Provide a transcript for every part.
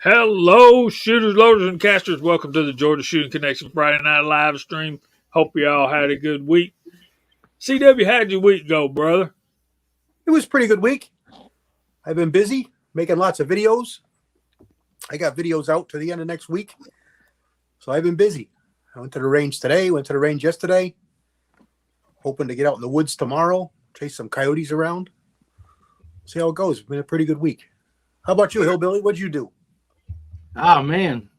Hello, shooters, loaders, and casters. Welcome to the Georgia Shooting Connection Friday night live stream. Hope you all had a good week. CW, how'd your week go, brother? It was a pretty good week. I've been busy making lots of videos. I got videos out to the end of next week. So I've been busy. I went to the range today, went to the range yesterday. Hoping to get out in the woods tomorrow, chase some coyotes around. See how it goes. It's been a pretty good week. How about you, Hillbilly? What'd you do? Oh, man.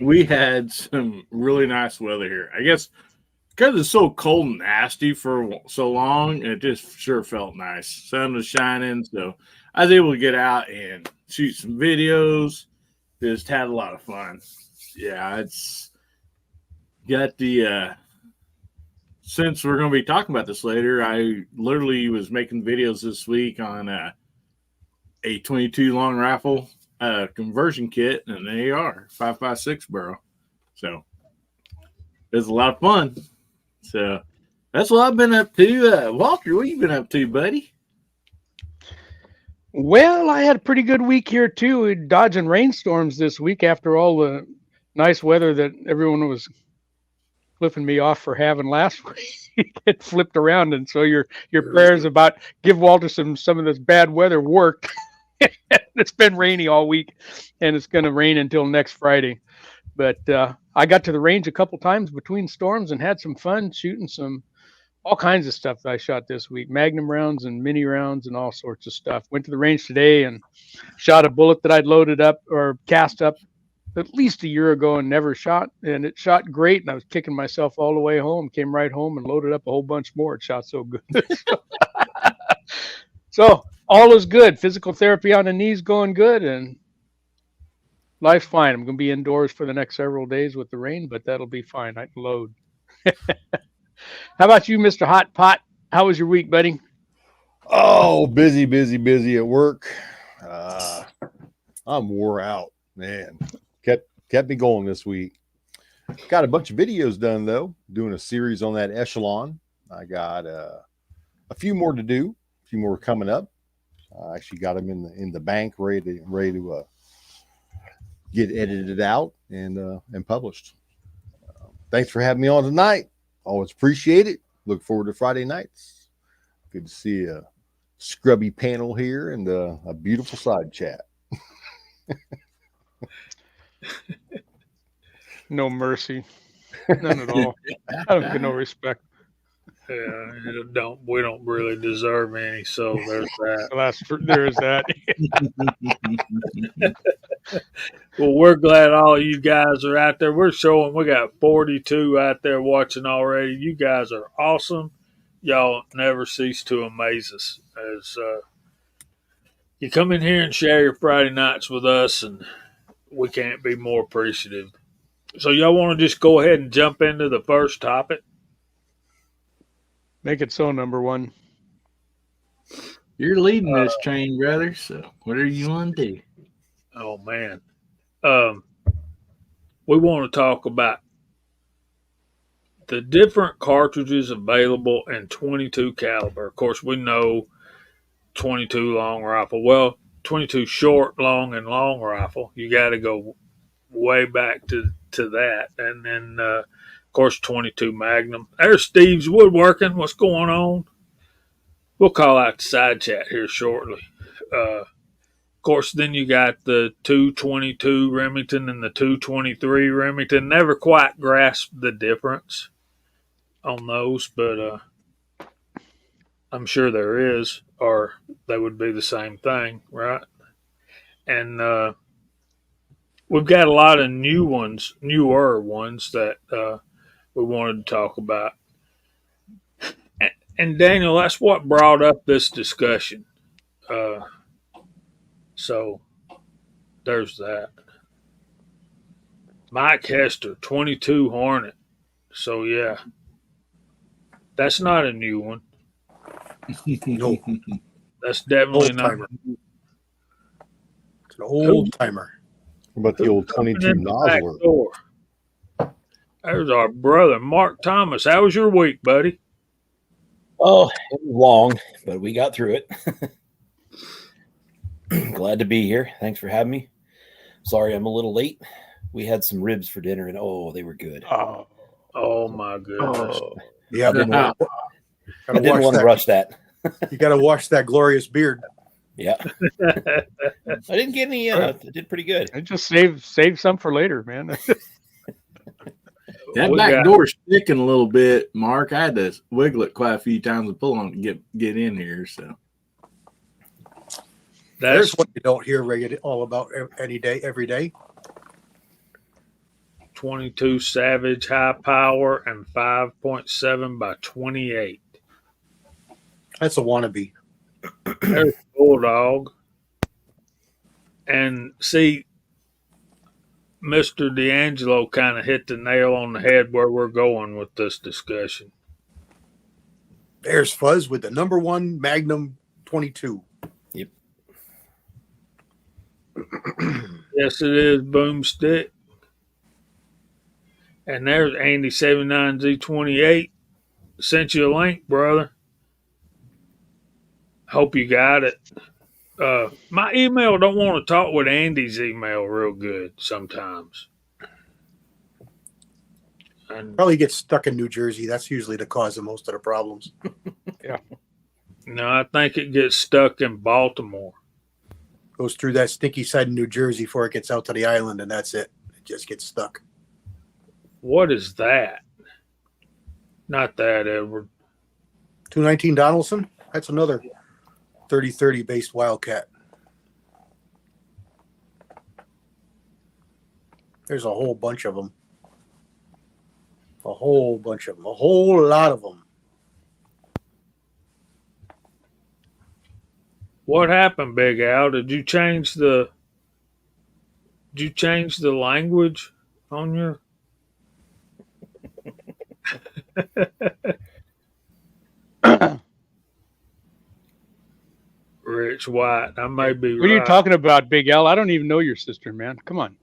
We had some really nice weather here. I guess because it's so cold and nasty for so long, it just sure felt nice. Sun was shining, so I was able to get out and shoot some videos. Just had a lot of fun. Yeah, it's got the since we're going to be talking about this later, I literally was making videos this week on a 22 long rifle conversion kit and an AR 5.56 barrel. So it's a lot of fun. So that's what I've been up to. Walter, what you been up to, buddy? Well, I had a pretty good week here too, dodging rainstorms this week after all the nice weather that everyone was flipping me off for having last week. It flipped around, and so your prayers about give Walter some of this bad weather worked. It's been rainy all week, and it's going to rain until next Friday. But I got to the range a couple times between storms and had some fun shooting all kinds of stuff that I shot this week, magnum rounds and mini rounds and all sorts of stuff. Went to the range today and shot a bullet that I'd loaded up or cast up at least a year ago and never shot. And it shot great. And I was kicking myself all the way home, came right home and loaded up a whole bunch more. It shot so good. So all is good. Physical therapy on the knees going good, and life's fine. I'm going to be indoors for the next several days with the rain, but that'll be fine. I can load. How about you, Mr. Hot Pot? How was your week, buddy? Oh, busy at work. I'm wore out, man. Kept me going this week. Got a bunch of videos done though. Doing a series on that echelon. I got a few more to do. A few more coming up. I actually got them in the bank, ready to get edited out and published. Thanks for having me on tonight. Always appreciate it. Look forward to Friday nights. Good to see a scrubby panel here and a beautiful side chat. No mercy. None at all. I don't get no respect. Yeah, we don't really deserve any, so there's that. There is that. Well, we're glad all you guys are out there. We're showing we got 42 out there watching already. You guys are awesome. Y'all never cease to amaze us as you come in here and share your Friday nights with us, and we can't be more appreciative. So y'all want to just go ahead and jump into the first topic? Make it so, number one. You're leading this train, brother. So whatever you want to do. Oh man, we want to talk about the different cartridges available in 22 caliber. Of course, we know 22 long rifle. Well, 22 short, long, and long rifle. You got to go way back to that, and then of course 22 Magnum. There's Steve's woodworking. What's going on? We'll call out the side chat here shortly. Of course, then you got the 222 Remington and the 223 Remington. Never quite grasped the difference on those, but I'm sure there is, or they would be the same thing, right? And we've got a lot of newer ones that we wanted to talk about. And Daniel, that's what brought up this discussion. So there's that. Mike Hester, 22 Hornet. So yeah, that's not a new one. No, That's definitely not. It's an old timer. What about the old 22 Nosler? There's our brother, Mark Thomas. How was your week, buddy? Oh, it was long, but we got through it. Glad to be here. Thanks for having me. Sorry, I'm a little late. We had some ribs for dinner, and they were good. Oh my goodness. Yeah, I didn't want to rush that. You got to wash that glorious beard. Yeah. I didn't get any. I did pretty good. I just save some for later, man. That back door sticking a little bit, Mark. I had to wiggle it quite a few times and pull on it to get in here. So there's what you don't hear all about every day. 22 Savage high power and 5.7 by 28. That's a wannabe. There's Bulldog. And see, Mr. D'Angelo kind of hit the nail on the head where we're going with this discussion. There's Fuzz with the #1 Magnum 22. Yep. Yes, it is Boomstick. And there's Andy 79Z28. Sent you a link, brother. Hope you got it. My email don't want to talk with Andy's email real good sometimes. And Probably gets stuck in New Jersey. That's usually the cause of most of the problems. Yeah. no, I think it gets stuck in Baltimore. Goes through that stinky side of New Jersey before it gets out to the island, and that's it. It just gets stuck. What is that? Not that, Edward. 219 Donaldson. That's another 30-30 based Wildcat. There's a whole bunch of them. A whole bunch of them. A whole lot of them. What happened, Big Al? Did you change the language on your Rich White? I may be What are you right. talking about, Big L? I don't even know your sister, man. Come on.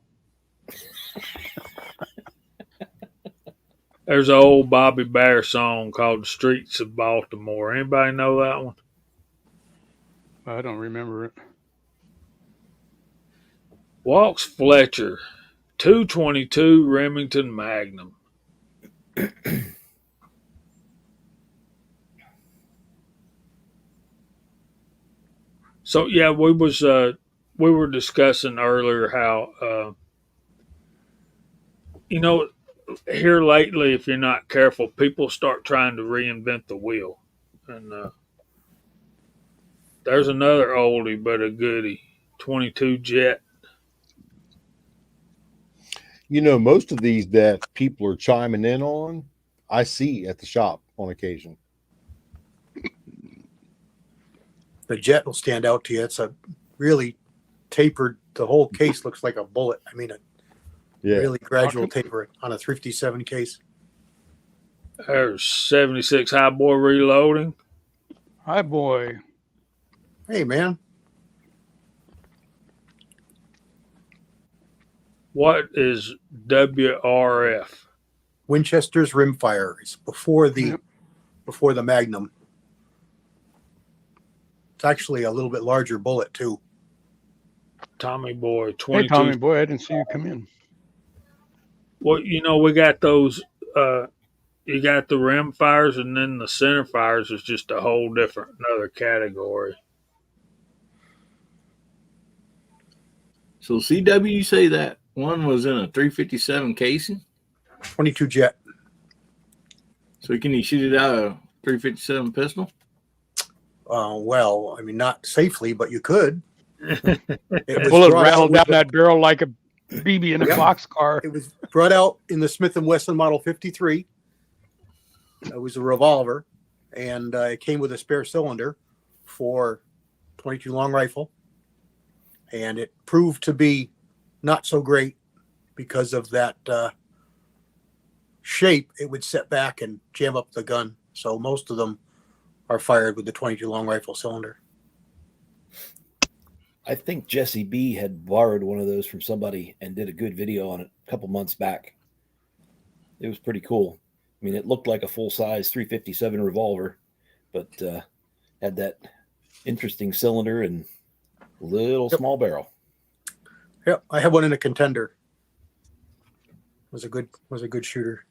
There's an old Bobby Bear song called "The Streets of Baltimore." Anybody know that one? I don't remember it. Walks Fletcher, 222 Remington Magnum. So yeah, we were discussing earlier how here lately, if you're not careful, people start trying to reinvent the wheel, and there's another oldie but a goodie, 22 Jet. Most of these that people are chiming in on, I see at the shop on occasion. The Jet will stand out to you. It's a really tapered. The whole case looks like a bullet. I mean, really gradual taper on a 357 case. There's 76 Highboy reloading. Highboy. Hey, man. What is WRF? Winchester's Rimfire. It's before the Magnum. It's actually a little bit larger bullet too. Tommy Boy, 22. Hey, Tommy Boy, I didn't see you come in. Well, we got those. You got the Rimfires, and then the Centerfires is just a whole different another category. So CW, you say that one was in a 357 casing? 22 Jet. So can you shoot it out of a 357 pistol? Well, I mean, not safely, but you could. Bullet rattled down that barrel like a BB in a boxcar. It was brought out in the Smith & Wesson Model 53. It was a revolver, and it came with a spare cylinder for 22 long rifle. And it proved to be not so great because of that shape. It would set back and jam up the gun. So most of them are fired with the 22 long rifle cylinder. I think Jesse B had borrowed one of those from somebody and did a good video on it a couple months back. It was pretty cool. I mean, it looked like a full-size 357 revolver, but had that interesting cylinder and little small barrel. Yep, I had one in a Contender. Was a good shooter.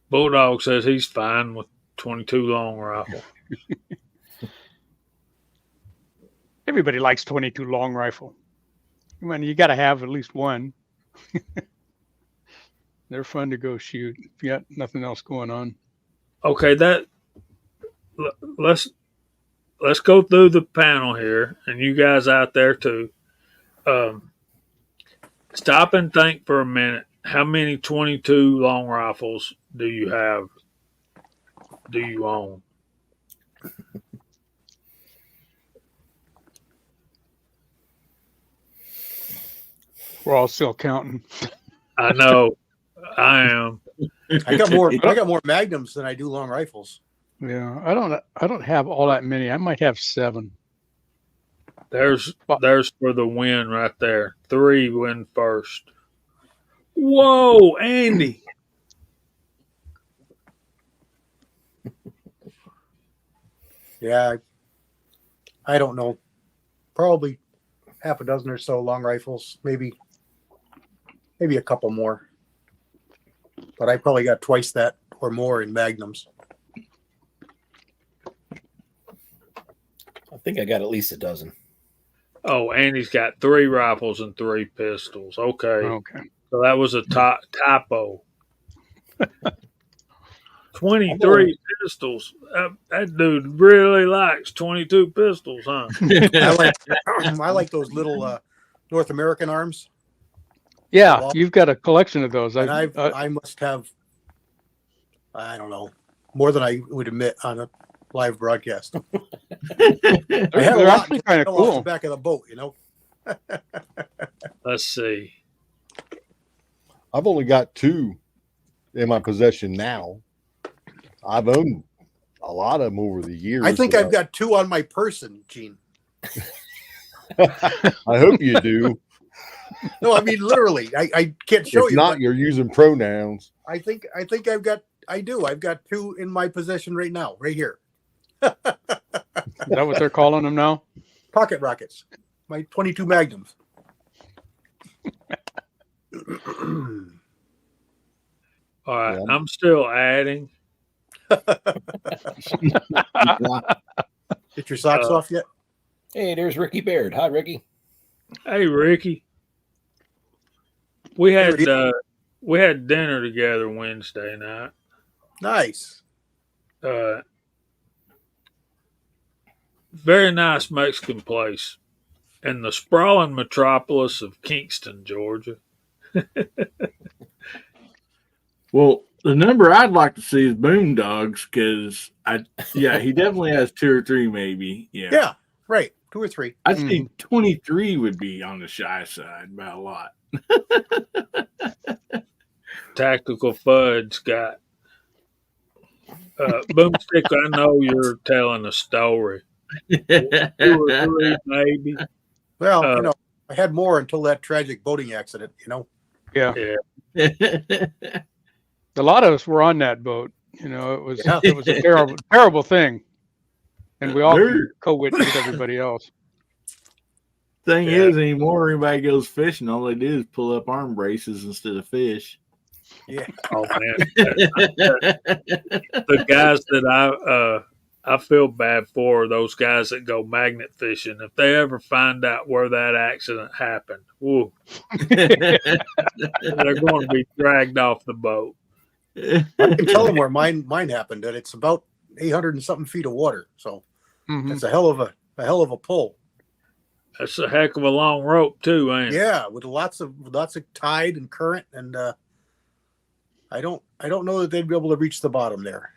Bulldog says he's fine with 22 long rifle. Everybody likes 22 long rifle. I mean, you got to have at least one. They're fun to go shoot if you got nothing else going on. Okay, let's go through the panel here, and you guys out there too. Stop and think for a minute. How many 22 long rifles do you have? Do you own? We're all still counting. I know. I am. I got more magnums than I do long rifles. Yeah, I don't have all that many. I might have 7. There's for the win right there. 3 win first. Whoa, Andy. Yeah, I don't know. Probably half a dozen or so long rifles, maybe a couple more. But I probably got twice that or more in magnums. I think I got at least a dozen. Oh, Andy's got 3 rifles and 3 pistols. Okay. Okay. So that was a typo. 23 pistols. That dude really likes 22 pistols, huh? I like those little North American arms. Yeah, you've got a collection of those. And I must have, I don't know, more than I would admit on a live broadcast. They're actually kind of cool. Off the back of the boat, you know. Let's see. I've only got 2 in my possession now. I've owned a lot of them over the years. I think I've got 2 on my person, Gene. I hope you do. No, I mean literally. I can't show if you. Not, you're using pronouns. I think I've got 2 in my possession right now, right here. Is that what they're calling them now? Pocket rockets. My 22 magnums. All right. Yeah. I'm still adding. Get your socks off yet? Hey, there's Ricky Baird. Hi, Ricky. Hey, Ricky. We had dinner together Wednesday night. Nice. Very nice Mexican place in the sprawling metropolis of Kingston, Georgia. Well, the number I'd like to see is Boondogs because he definitely has 2 or 3 maybe. Yeah, right. 2 or 3. I think 23 would be on the shy side by a lot. Tactical Fud's got Boomstick. I know you're telling a story. 2 or 3 maybe. Well, you know, I had more until that tragic boating accident, you know. Yeah. Yeah. A lot of us were on that boat. You know, it was a terrible thing. And we all co-witnessed everybody else. Thing is, anymore, anybody goes fishing, all they do is pull up arm braces instead of fish. Yeah. Oh man. The guys that I feel bad for, those guys that go magnet fishing. If they ever find out where that accident happened, woo, they're going to be dragged off the boat. I can tell them where mine happened, and it's about 800 and something feet of water. So it's a hell of a pull. That's a heck of a long rope too, ain't it? Yeah, with lots of tide and current, and I don't know that they'd be able to reach the bottom there.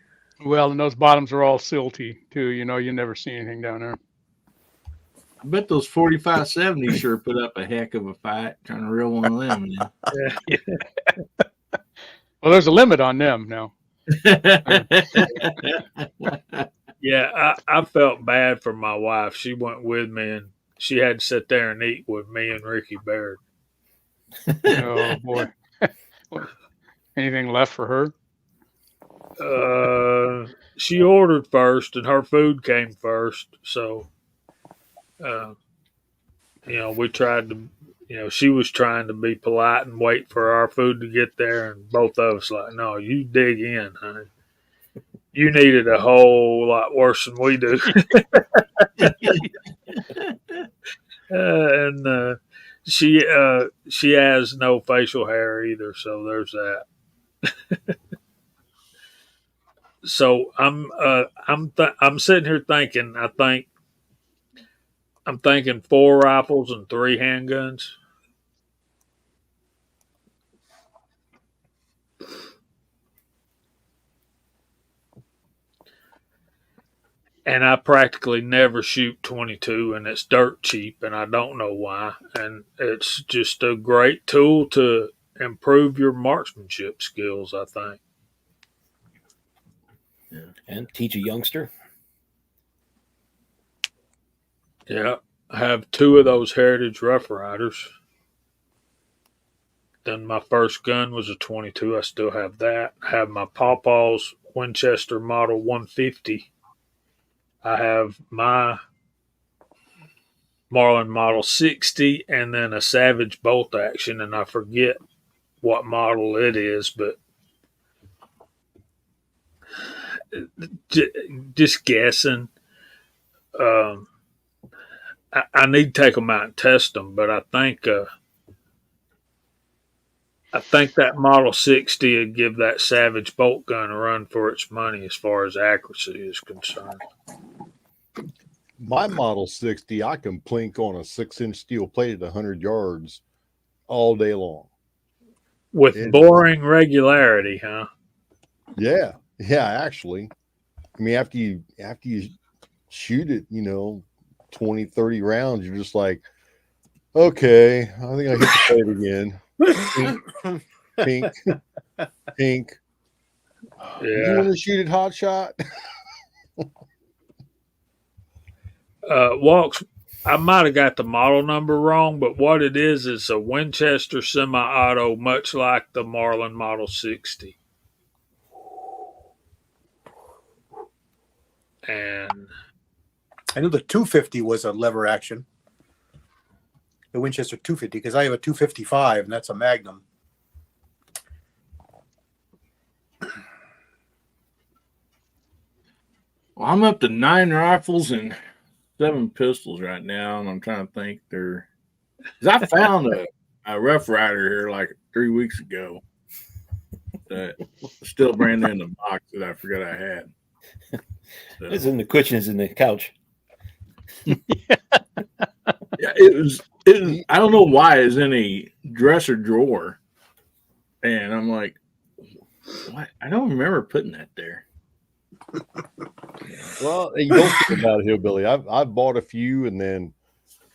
Well, and those bottoms are all silty too. You know, you never see anything down there. I bet those 45-70 sure put up a heck of a fight trying to reel one of them. Yeah. Well, there's a limit on them now. Yeah, I felt bad for my wife. She went with me, and she had to sit there and eat with me and Ricky Baird. Oh boy. Anything left for her? she ordered first, and her food came first. So, we tried to, she was trying to be polite and wait for our food to get there, and both of us like, no, you dig in, honey. You needed a whole lot worse than we do. And she has no facial hair either, so there's that. So I'm sitting here thinking. I'm thinking 4 rifles and 3 handguns. And I practically never shoot 22, and it's dirt cheap, and I don't know why. And it's just a great tool to improve your marksmanship skills, I think. And teach a youngster. Yeah, I have 2 of those Heritage Rough Riders. Then my first gun was a 22. I still have that. I have my Pawpaw's Winchester Model 150. I have my Marlin Model 60 and then a Savage bolt action, and I forget what model it is, but just guessing. I need to take them out and test them, but I think that Model 60 would give that Savage bolt gun a run for its money as far as accuracy is concerned. My Model 60, I can plink on a 6-inch steel plate at 100 yards all day long. With boring regularity, huh? Yeah. Yeah, actually. I mean, after you shoot it, 20, 30 rounds, you're just like, okay, I think I hit the plate again. Pink. Yeah. You want to shoot it hot shot? Walks, I might have got the model number wrong, but what it is a Winchester semi-auto, much like the Marlin Model 60. And I knew the 250 was a lever action. The Winchester 250, because I have a 255, and that's a Magnum. Well, I'm up to 9 rifles and 7 pistols right now, and I'm trying to think. Because I found a Rough Rider here like 3 weeks ago that was still brand new in the box that I forgot I had. So, It's in the cushions in the couch. yeah, it was. I don't know why it's in a dresser drawer, and I'm like, what? I don't remember putting that there. Well, you don't think about it, Hillbilly. I've bought a few and then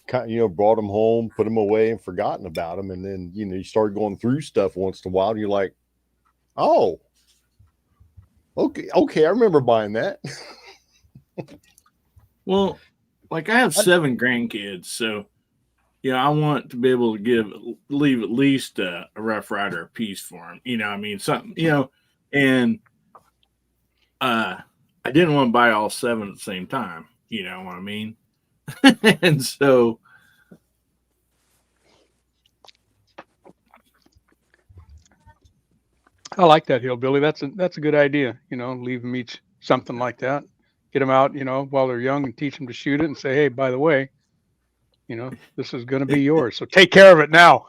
brought them home, put them away, and forgotten about them. And then you start going through stuff once in a while, and you're like, oh, okay, I remember buying that. Well, like I have 7 grandkids, so I want to be able to leave at least a Rough Rider a piece for them. I mean, something, and I didn't want to buy all 7 at the same time. You know what I mean? And so, I like that, Hillbilly. That's a good idea. Leave them each something like that. Get them out, while they're young, and teach them to shoot it, and say, hey, by the way, this is going to be yours. So take care of it now.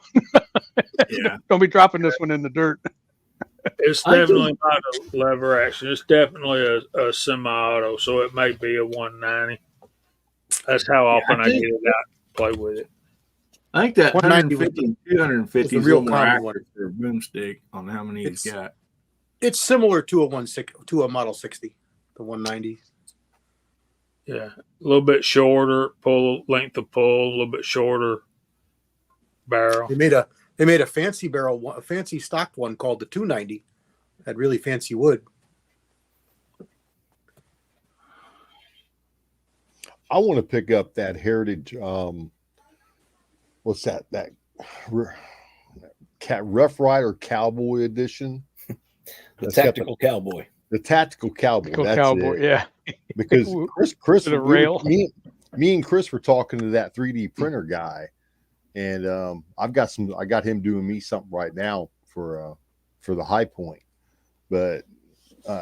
yeah. Don't be dropping this one in the dirt. it's definitely not a lever action. It's definitely a semi-auto, so it may be a 190. That's how often I get it out and play with it. I think that 190 150 and 250 is real a little more common accurate for a boomstick on how many he's got. It's similar to a Model 60, the 190. Yeah, a little bit shorter length of pull, a little bit shorter barrel. They made a fancy barrel, a fancy stocked one called the 290. Had really fancy wood. I want to pick up that Heritage. What's that? That Rough Rider Cowboy edition. The Tactical Cowboy. The tactical cowboy. Tactical That's cowboy. it. Yeah. Because Chris, With a rail. me and Chris were talking to that 3D printer guy, and I got him doing me something right now for the High Point, but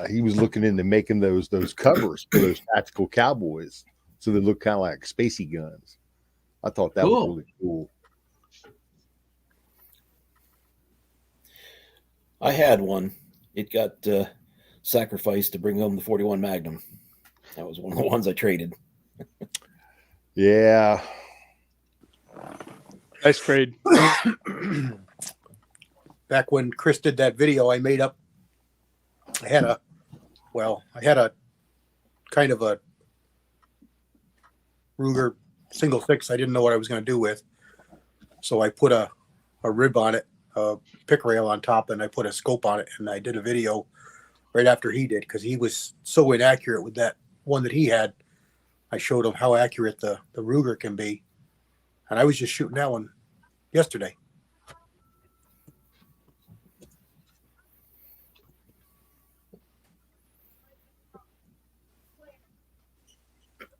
he was looking into making those covers for those tactical cowboys, so they look kind of like spacey guns. I thought that was really cool. I had one. It got sacrificed to bring home the 41 Magnum. That was one of the ones I traded. Yeah. Nice trade. Back when Chris did that video, I had a kind of a Ruger single six I didn't know what I was going to do with. So I put a rib on it, a pick rail on top, and I put a scope on it, and I did a video right after he did because he was so inaccurate with that one that he had. I showed him how accurate the Ruger can be, and I was just shooting that one yesterday.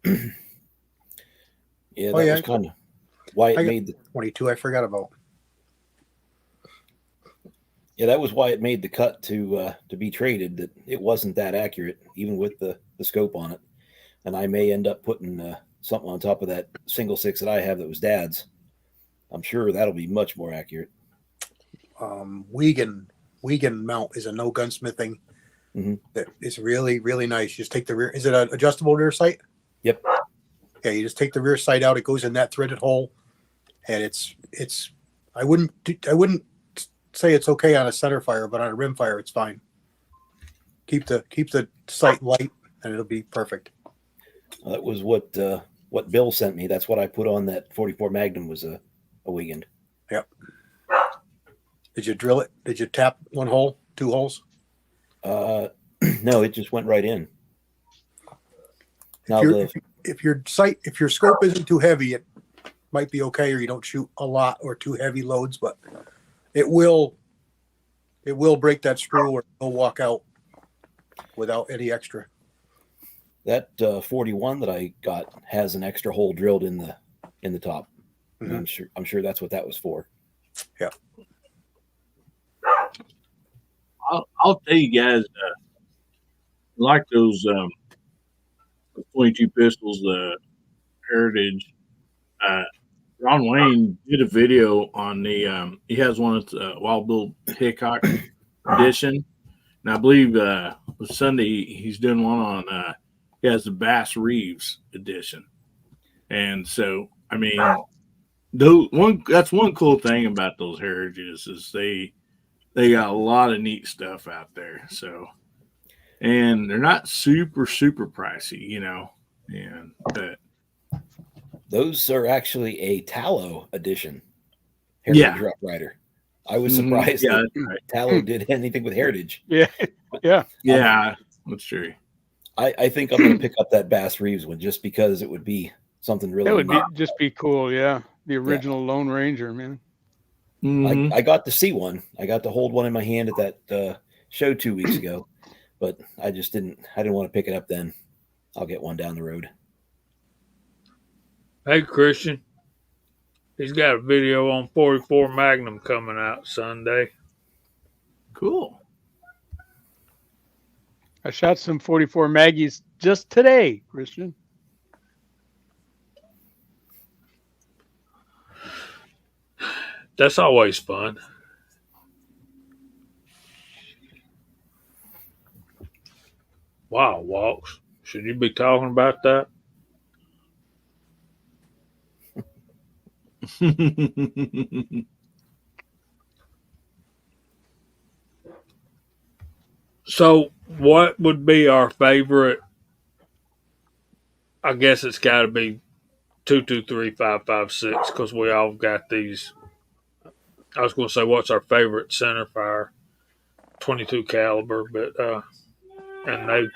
Yeah, that was kind of why it made the 22. I forgot about. Yeah, that was why it made the cut to be traded. That it wasn't that accurate, even with the scope on it. And I may end up putting something on top of that single six that I have that was Dad's. I'm sure that'll be much more accurate. Wiegand mount is a no gunsmithing. Mm-hmm. That is really, really nice. You just take the rear. Is it an adjustable rear sight? Yep. Yeah, you just take the rear sight out. It goes in that threaded hole, and it's. I wouldn't say it's okay on a Centerfire, but on a Rimfire, it's fine. Keep the sight light, and it'll be perfect. That was what Bill sent me. That's what I put on that 44 Magnum was a Wiegand. Yep. Did you drill it? Did you tap one hole, two holes? No, it just went right in. Now if your scope isn't too heavy, it might be okay, or you don't shoot a lot or too heavy loads, but it will break that screw or it'll walk out without any extra. That 41 that I got has an extra hole drilled in the top. Mm-hmm. I'm sure that's what that was for. Yeah. I'll tell you guys, like those 22 pistols, the Heritage. Ron Wayne did a video on the. He has one at Wild Bill Hickok edition, and I believe Sunday he's doing one on. He has the Bass Reeves edition, and so I mean, that's one cool thing about those Heritages is they got a lot of neat stuff out there. So, and they're not super pricey, you know, and but those are actually a Tallow edition. Heritage Rough Rider. I was surprised that Tallow did anything with Heritage. Yeah. That's true. I think I'm going to pick up that Bass Reeves one just because it would be something really. That would just be cool. Yeah, the original Lone Ranger, man. Mm-hmm. I got to see one. I got to hold one in my hand at that show 2 weeks ago, but I didn't want to pick it up then. I'll get one down the road. Hey, Christian. He's got a video on 44 Magnum coming out Sunday. Cool. I shot some 44 Maggies just today, Christian. That's always fun. Wow, Walks. Should you be talking about that? So, what would be our favorite? I guess it's got to be 223 556 because we all got these. I was going to say, what's our favorite Centerfire 22 caliber, but and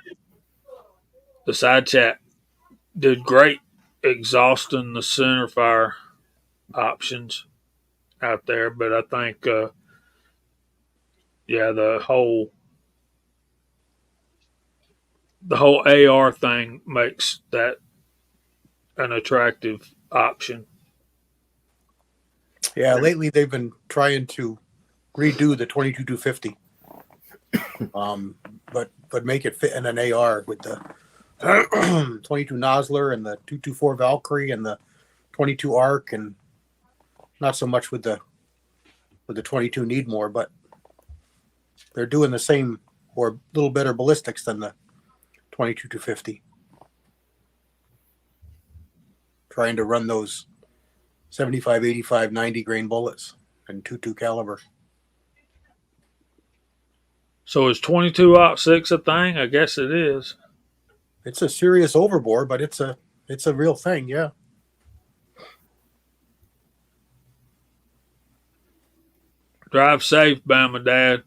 the side chat did great exhausting the Centerfire options out there, but I think the whole the whole AR thing makes that an attractive option. Yeah, lately they've been trying to redo the 22-250, but make it fit in an AR with the 22 Nosler and the 224 Valkyrie and the 22 Arc, and not so much with the 22 Needmore, but they're doing the same or a little better ballistics than the 22-250. Trying to run those 75, 85, 90 grain bullets and 22 caliber. So is 22-06 a thing? I guess it is. It's a serious overbore, but it's a real thing, yeah. Drive safe, Bama Dad.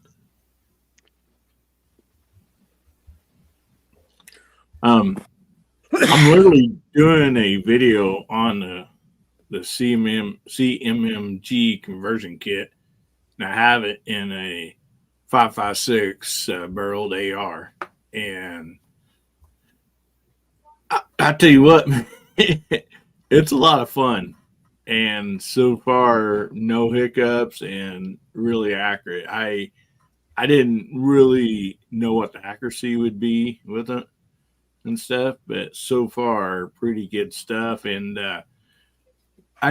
I'm literally doing a video on the CMMG conversion kit, and I have it in a 5.56 barreled AR, and I tell you what, it's a lot of fun, and so far no hiccups and really accurate. I didn't really know what the accuracy would be with it and stuff, but so far pretty good stuff. And I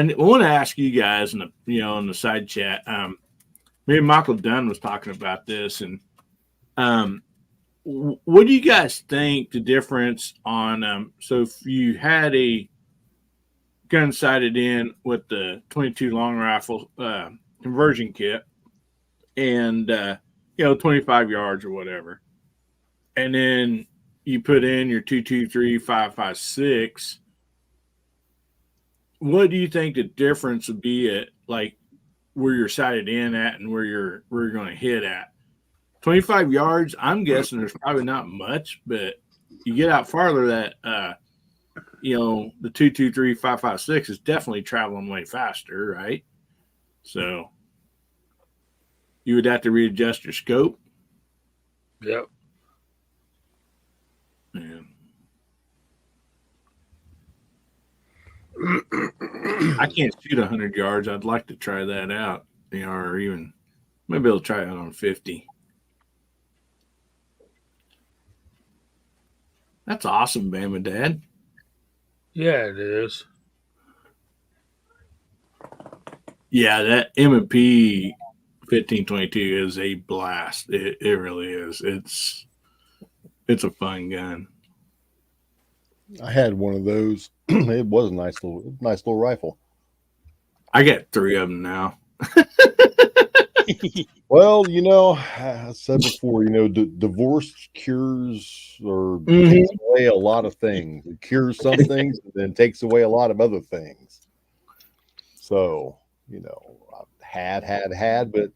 want to ask you guys in the side chat. Maybe Michael Dunn was talking about this, and what do you guys think the difference on? So if you had a gun sighted in with the 22 long rifle conversion kit, and 25 yards or whatever, and then you put in your 223 5.56. What do you think the difference would be at, like, where you're sighted in at and where you're going to hit at? 25 yards, I'm guessing there's probably not much, but you get out farther, that the 223 5.56 is definitely traveling way faster, right? So you would have to readjust your scope. Yep. Yeah. I can't shoot 100 yards. I'd like to try that out, or even maybe I'll try it on 50. That's awesome, Bama Dad. Yeah, it is. Yeah, that M&P 1522 is a blast. It really is. It's a fun gun. I had one of those. It was a nice little rifle. I got 3 of them now. Well, I said before, divorce cures or takes away a lot of things. It cures some things and then takes away a lot of other things. So, I've had, but,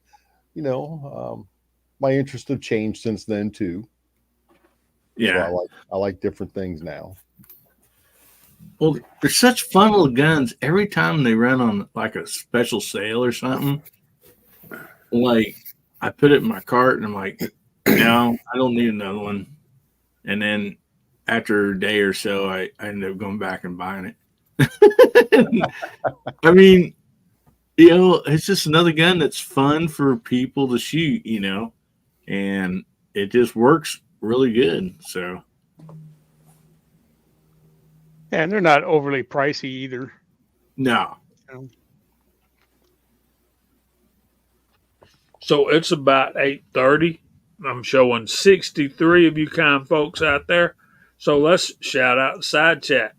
my interests have changed since then too. Yeah. So I like different things now. Well, they're such fun little guns. Every time they run on like a special sale or something, like, I put it in my cart and I'm like, no, I don't need another one. And then after a day or so, I ended up going back and buying it. I mean, it's just another gun that's fun for people to shoot, and it just works really good. So. And they're not overly pricey either. No. So it's about 8:30. I'm showing 63 of you kind folks out there. So let's shout out the side chat.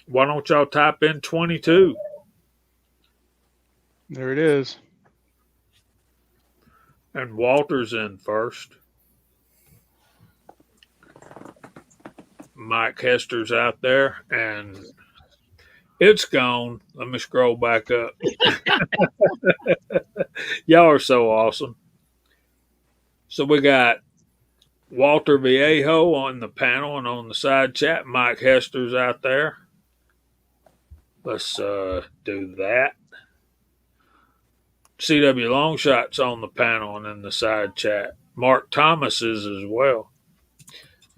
Why don't y'all type in 22? There it is. And Walter's in first. Mike Hester's out there, and it's gone. Let me scroll back up. Y'all are so awesome. So we got Walter Viejo on the panel and on the side chat. Mike Hester's out there. Let's do that. CW Longshot's on the panel and in the side chat. Mark Thomas is as well.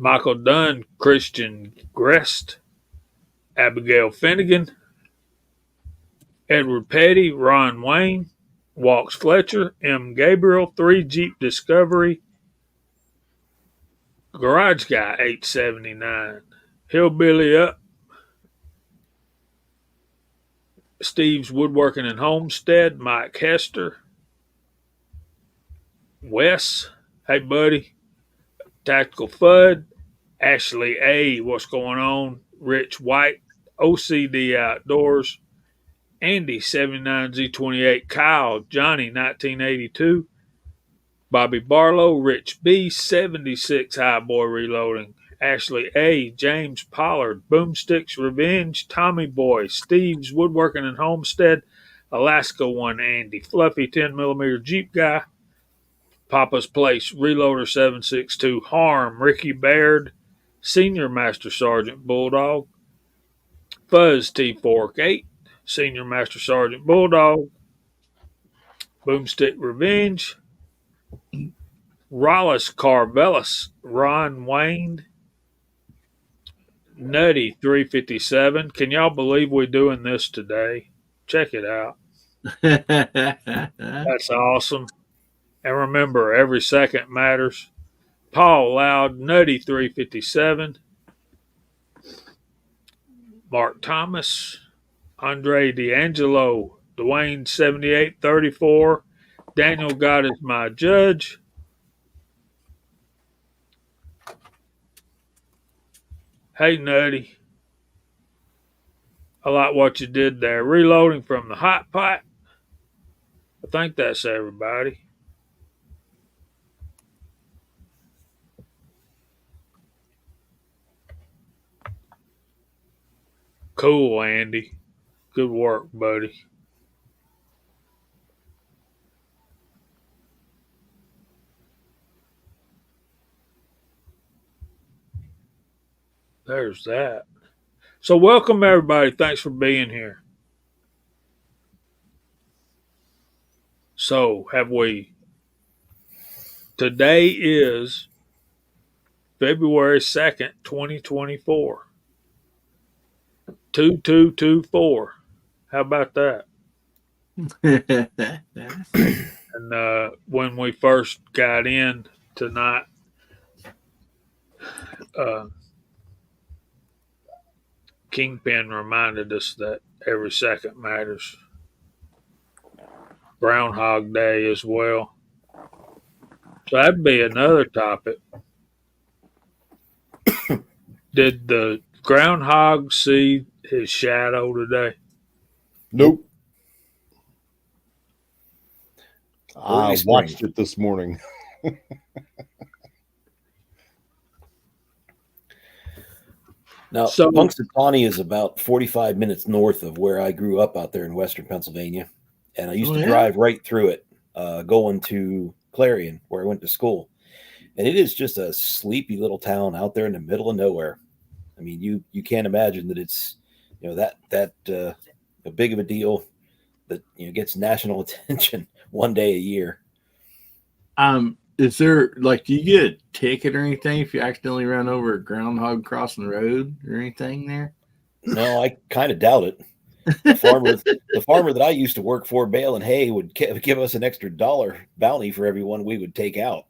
Michael Dunn, Christian Grest, Abigail Finnegan, Edward Petty, Ron Wayne, Walks Fletcher, M. Gabriel, 3 Jeep Discovery, Garage Guy 879, Hillbilly Up, Steve's Woodworking and Homestead, Mike Hester, Wes, hey buddy, Tactical Fudd, Ashley A, what's going on, Rich White, OCD Outdoors, Andy 79Z28, Kyle, Johnny 1982, Bobby Barlow, Rich B 76, Highboy Reloading, Ashley A, James Pollard, Boomsticks Revenge, Tommy Boy, Steve's Woodworking and Homestead, Alaska One, Andy, Fluffy 10mm Jeep Guy, Papa's Place, Reloader 762, Harm, Ricky Baird, Senior Master Sergeant Bulldog, Fuzz T Fork 8, Senior Master Sergeant Bulldog, Boomstick Revenge, Rollis Carvelis, Ron Wayne, Nutty 357. Can y'all believe we're doing this today? Check it out. That's awesome. And remember, every second matters. Paul Loud, Nutty 357, Mark Thomas, Andre D'Angelo, Dwayne 7834, Daniel God is my judge, hey Nutty, I like what you did there. Reloading from the hot pot. I think that's everybody. Cool, Andy. Good work, buddy. There's that. So welcome, everybody. Thanks for being here. So today is February 2nd, 2024. 2224. How about that? And when we first got in tonight, Kingpin reminded us that every second matters. Groundhog Day as well. So that'd be another topic. Did the groundhog see his shadow today? Nope. Early I spring. watched it this morning. Now, So- Punxsutawney is about 45 minutes north of where I grew up out there in western Pennsylvania. And I used to drive right through it, going to Clarion, where I went to school. And it is just a sleepy little town out there in the middle of nowhere. I mean, you can't imagine that it's, that big of a deal that, gets national attention one day a year. Is there do you get a ticket or anything if you accidentally run over a groundhog crossing the road or anything there? No, I kind of doubt it. The farmer that I used to work for, baling hay, would give us an extra $1 bounty for everyone we would take out.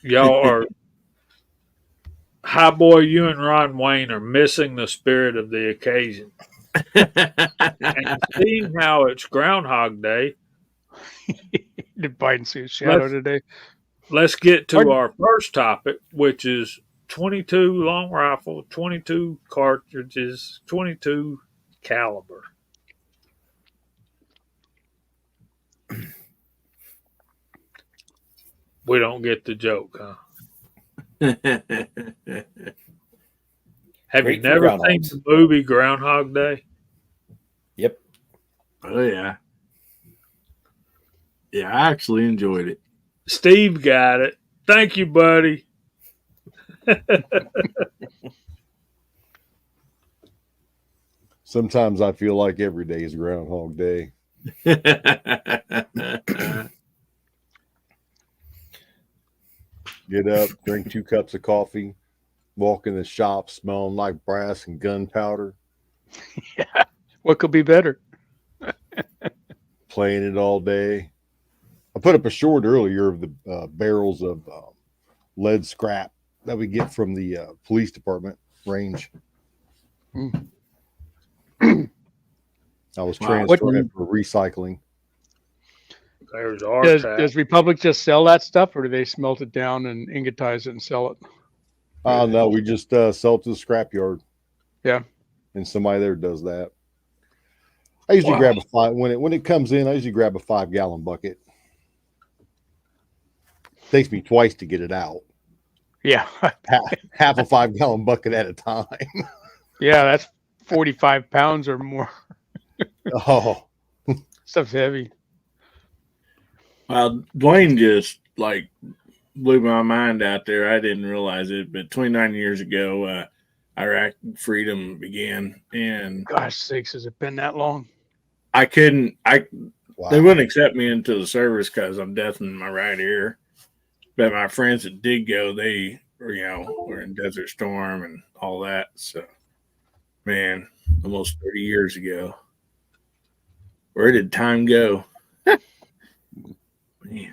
Y'all are Highboy, you and Ron Wayne are missing the spirit of the occasion. And seeing how it's Groundhog Day, Did Biden see his shadow today? let's get to our first topic, which is 22 long rifle, 22 cartridges, 22 caliber. We don't get the joke, huh? Have Great you for never seen groundhogs. the movie Groundhog Day? Yep. Oh yeah. Yeah, I actually enjoyed it. Steve got it. Thank you, buddy. Sometimes I feel like every day is Groundhog Day. Get up, drink 2 cups of coffee, walk in the shop smelling like brass and gunpowder, Yeah. What could be better? playing it all day. I put up a short earlier of the barrels of lead scrap that we get from the police department range. Mm. I was Wow. transferring it for recycling. There's our Does Republic just sell that stuff, or do they smelt it down and ingotize it and sell it? No, we just sell it to the scrapyard. Yeah. And somebody there does that. I usually grab a 5 when it comes in. I usually grab a 5-gallon bucket. Takes me twice to get it out. Yeah. Half a 5-gallon bucket at a time. Yeah, that's 45 pounds or more. Oh, Stuff's heavy. Dwayne just like blew my mind out there. I didn't realize it, but 29 years ago, Iraq freedom began, and Gosh sakes, has it been that long? I couldn't. wow. They wouldn't accept me into the service because I'm deaf in my right ear. But my friends that did go, they were in Desert Storm and all that. So, man, almost 30 years ago. Where did time go? Man.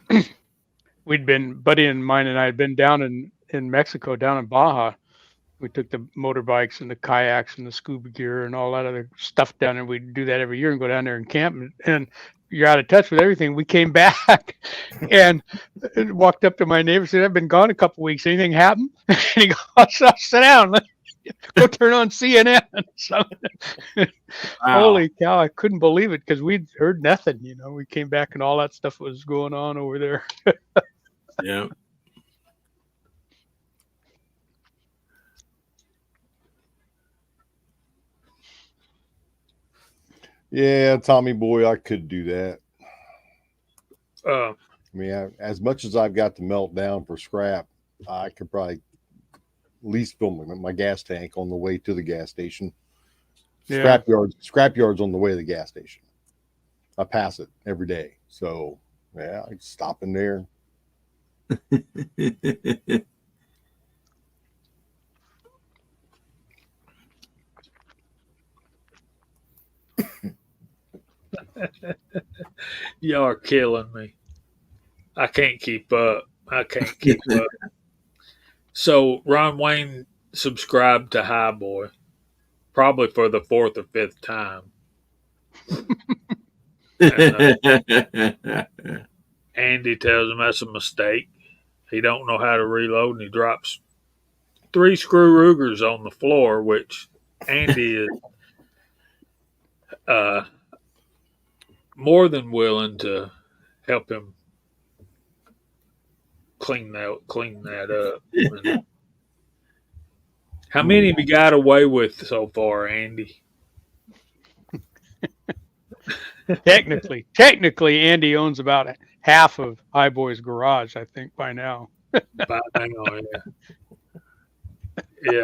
We'd been, buddy and mine and I had been down in Mexico, down in Baja. We took the motorbikes and the kayaks and the scuba gear and all that other stuff down there. We'd do that every year and go down there and camp. And you're out of touch with everything. We came back and walked up to my neighbor and said, I've been gone a couple weeks. Anything happen? And he goes, oh, sit down. Go turn on CNN. So, Wow. holy cow, I couldn't believe it because we'd heard nothing. We came back and all that stuff was going on over there. Yeah. Yeah, Tommy boy, I could do that. Uh, I mean, as much as I've got to melt down for scrap, I could probably at least fill my gas tank on the way to the gas station. Yeah. Scrapyard's on the way to the gas station. I pass it every day. So, yeah, I stop in there. Y'all are killing me. I can't keep up. So Ron Wayne subscribed to Highboy, probably for the 4th or 5th time. And, Andy tells him that's a mistake. He don't know how to reload, and he drops 3 screw Rugers on the floor, which Andy is more than willing to help him clean that up. And how many have you got away with so far, Andy? Technically, Andy owns about half of Highboy's garage, I think, by now. By now, yeah.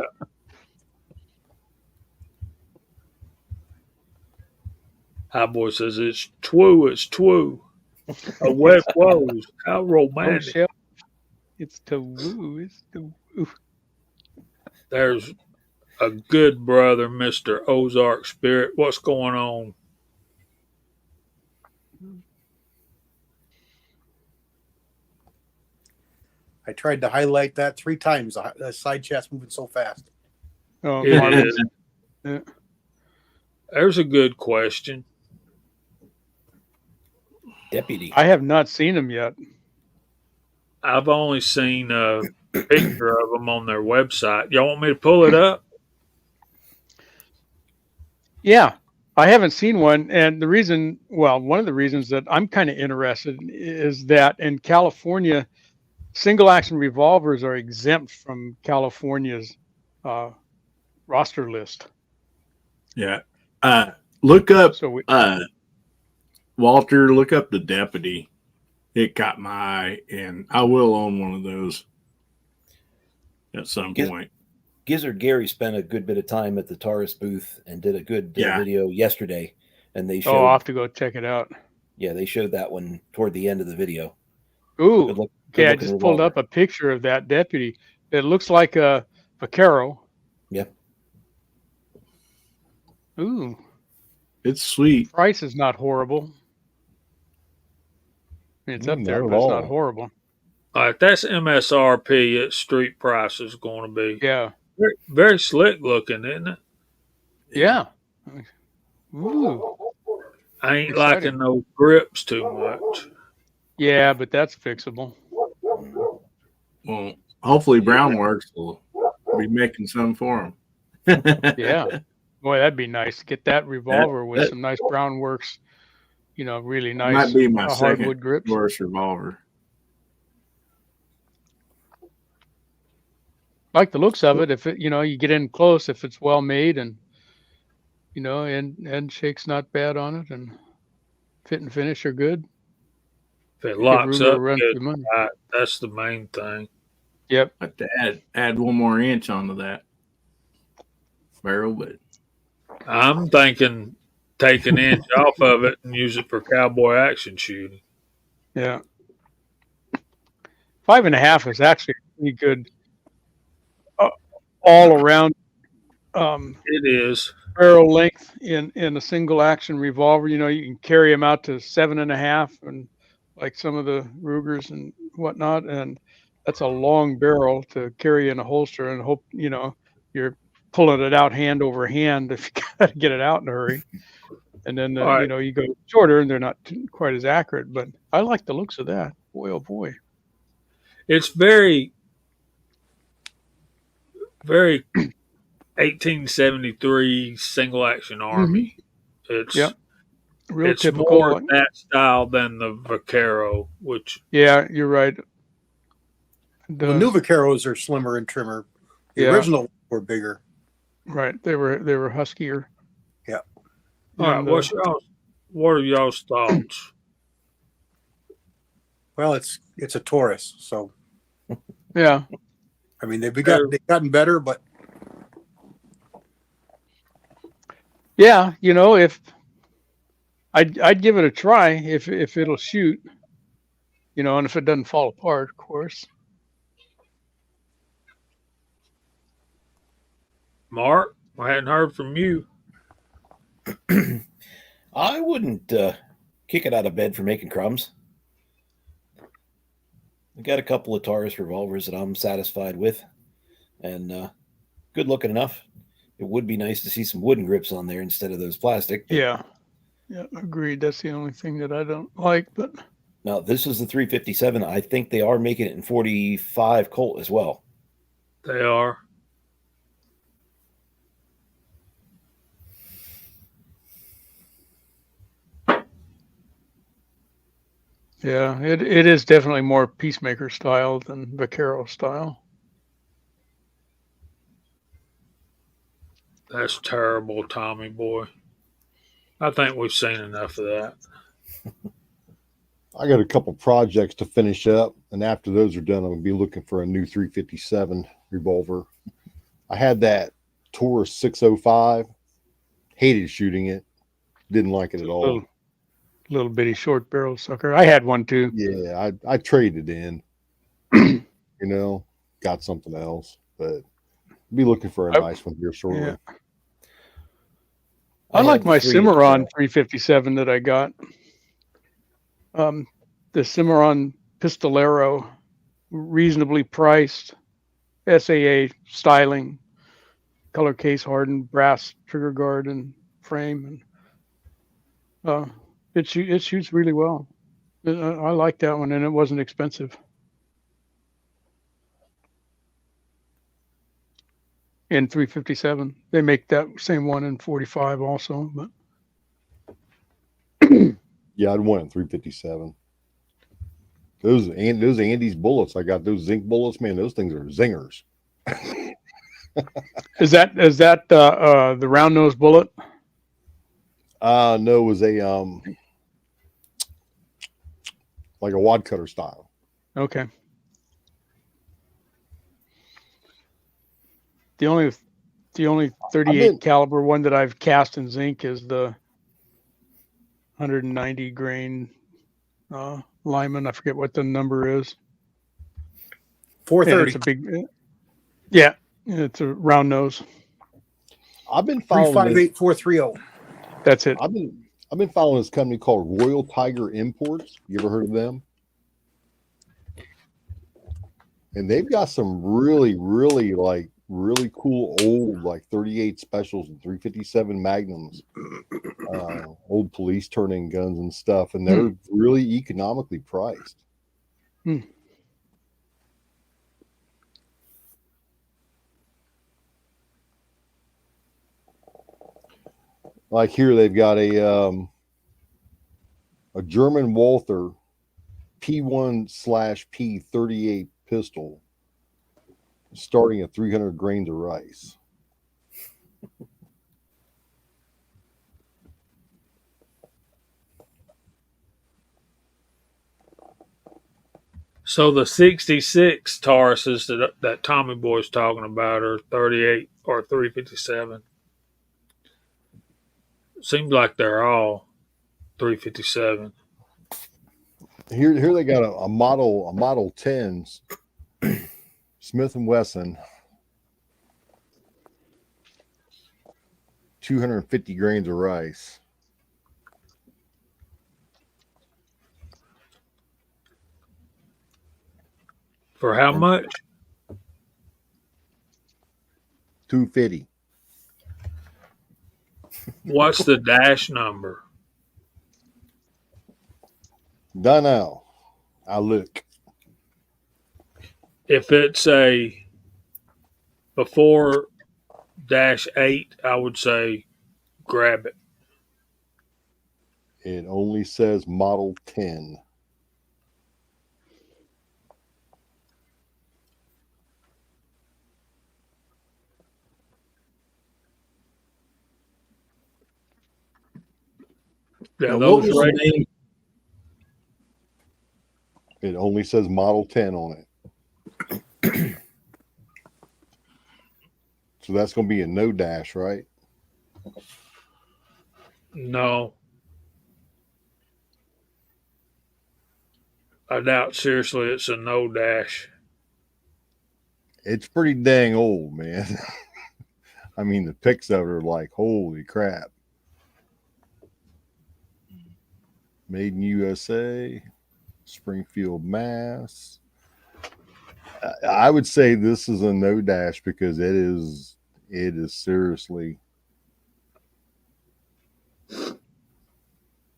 Highboy says it's two. A wet clothes. How Oh, romantic. shit. It's to woo. There's a good brother, Mr. Ozark Spirit. What's going on? I tried to highlight that 3 times. The side chat's moving so fast. Oh, It Marvin. is. Yeah. There's a good question. Deputy. I have not seen him yet. I've only seen a picture of them on their website. Y'all want me to pull it up? Yeah, I haven't seen one. And one of the reasons that I'm kind of interested is that in California, single action revolvers are exempt from California's roster list. Yeah. Look up, So Walter, look up the Deputy. It caught my eye, and I will own one of those at some Yes. point. Gizzard Gary spent a good bit of time at the Taurus booth and did a good video yesterday, and they showed. I'll have to go check it out. Yeah, they showed that one toward the end of the video. Ooh, Good okay. I just pulled up a picture of that deputy. It looks like a Vaquero. Yeah. Ooh, It's sweet. price is not horrible. It's up there, but it's not horrible. All right, that's MSRP at street price is going to be. Yeah. Very, very slick looking, isn't it? Yeah. Ooh. I ain't Exciting. liking those grips too much. Yeah, but that's fixable. Well, hopefully Brownworks will be making some for him. Yeah. Boy, that'd be nice to get that revolver with some nice Brown Works, really nice Might be my hardwood second grips. worst revolver. Like the looks of it. If it, you get in close, if it's well made and, and shake's not bad on it and fit and finish are good. If it locks up, run good, through money. that's the main thing. Yep. I have to add one more inch onto that barrel, but I'm thinking take an inch off of it and use it for cowboy action shooting. Yeah. 5.5 is actually pretty good all around It is. barrel length in a single action revolver. You can carry them out to 7.5 and like some of the Rugers and whatnot. And that's a long barrel to carry in a holster and hope, you're pulling it out hand over hand if you got to get it out in a hurry. And then, Right. you go shorter and they're not quite as accurate, but I like the looks of that. Boy, oh boy. It's very, very 1873 single action army. It's Real it's typical. more that style than the Vaquero, which Yeah, you're right. The new Vaqueros are slimmer and trimmer. The original were bigger. Right. They were huskier. Yeah. all right. And, What are y'all's thoughts? Well, it's a Taurus, so yeah. I mean they've gotten better, but Yeah, if I'd give it a try if it'll shoot, and if it doesn't fall apart, of course. Mark, I hadn't heard from you. I wouldn't kick it out of bed for making crumbs. I got a couple of Taurus revolvers that I'm satisfied with, and good looking enough. It would be nice to see some wooden grips on there instead of those plastic. Yeah, agreed. That's the only thing that I don't like. But now this is the 357. I think they are making it in 45 Colt as well. They are. yeah, it is definitely more Peacemaker style than Vaquero style. That's terrible, Tommy boy. I think we've seen enough of that. I got a couple projects to finish up, and after those are done, I'm going to be looking for a new 357 revolver. I had that Taurus 605, hated shooting it, didn't like it at all. Little bitty short barrel sucker. I had one too. Yeah, I traded in, got something else, but be looking for a nice one here shortly. Yeah. I like my Cimarron 357 that I got. The Cimarron Pistolero, reasonably priced, SAA styling, color case hardened, brass trigger guard and frame, and it shoots really well. I like that one, and it wasn't expensive. In 357, they make that same one in 45 also, but Yeah, I'd want a 357. Those Andes bullets, I got those zinc bullets, man, those things are zingers. is that the round nose bullet? No, it was a like a wad cutter style. Okay. The only 38 caliber one that I've cast in zinc is the 190 grain Lyman. I forget what the number is. 430. It's a big, yeah, it's a round nose. I've been following 358430. That's it. I've been following this company called Royal Tiger Imports. You ever heard of them? And they've got some really cool old 38 specials and 357 magnums, old police turning guns and stuff, and they're really economically priced. Like here, they've got a German Walther P1/P38 pistol, starting at 300 grains of rice. So the 66 Tauruses that Tommy Boy's talking about are 38 or 357. Seems like they're all 357. Here they got a model 10s Smith & Wesson, 250 grains of rice. For how much? 250. What's the dash number? Don't know. I'll look. If it's a before -8, I would say grab it. It only says model 10. Yeah, Now, those what was the rates, name? It only says model 10 on it. So that's going to be a no dash, right? no. I doubt seriously it's a no dash. It's pretty dang old, man. I mean, the pics of it are like, holy crap. Made in USA, Springfield, Mass. I would say this is a no dash because it is seriously.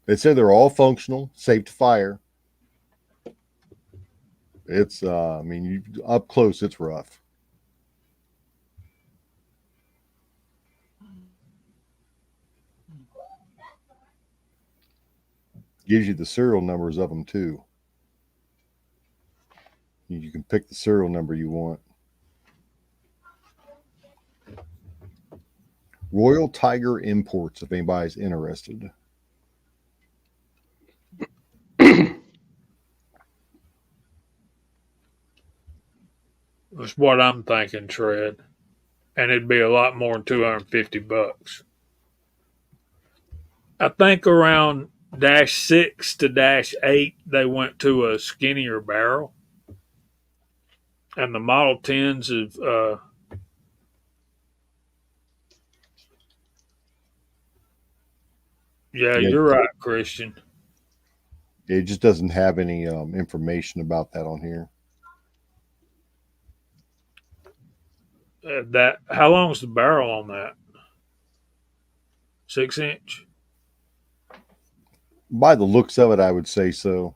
They say they're all functional, safe to fire. It's I mean, you up close, it's rough. Gives you the serial numbers of them too. You can pick the serial number you want. Royal Tiger Imports, if anybody's interested. That's what I'm thinking, Tread. And it'd be a lot more than $250. I think around -6 to -8, they went to a skinnier barrel. And the Model 10s have yeah, you're right, Christian. It just doesn't have any information about that on here. That how long's the barrel on that? 6-inch? By the looks of it, I would say so.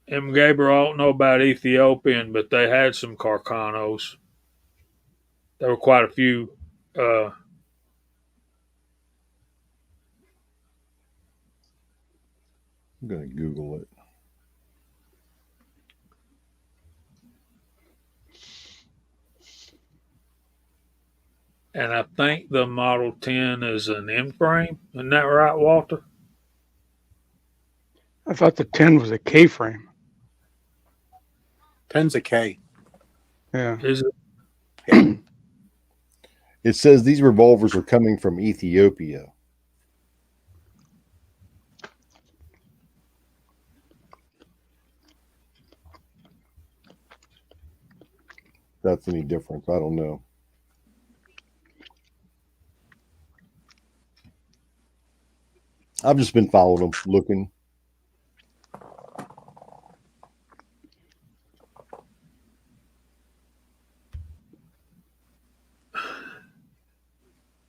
M. Gabriel, I don't know about Ethiopian, but they had some Carcanos. There were quite a few. I'm going to Google it. And I think the Model 10 is an M frame. Isn't that right, Walter? I thought the 10 was a K frame. 10's a K. Yeah. Is it? It says these revolvers are coming from Ethiopia. If that's any difference, I don't know. I've just been following them, looking.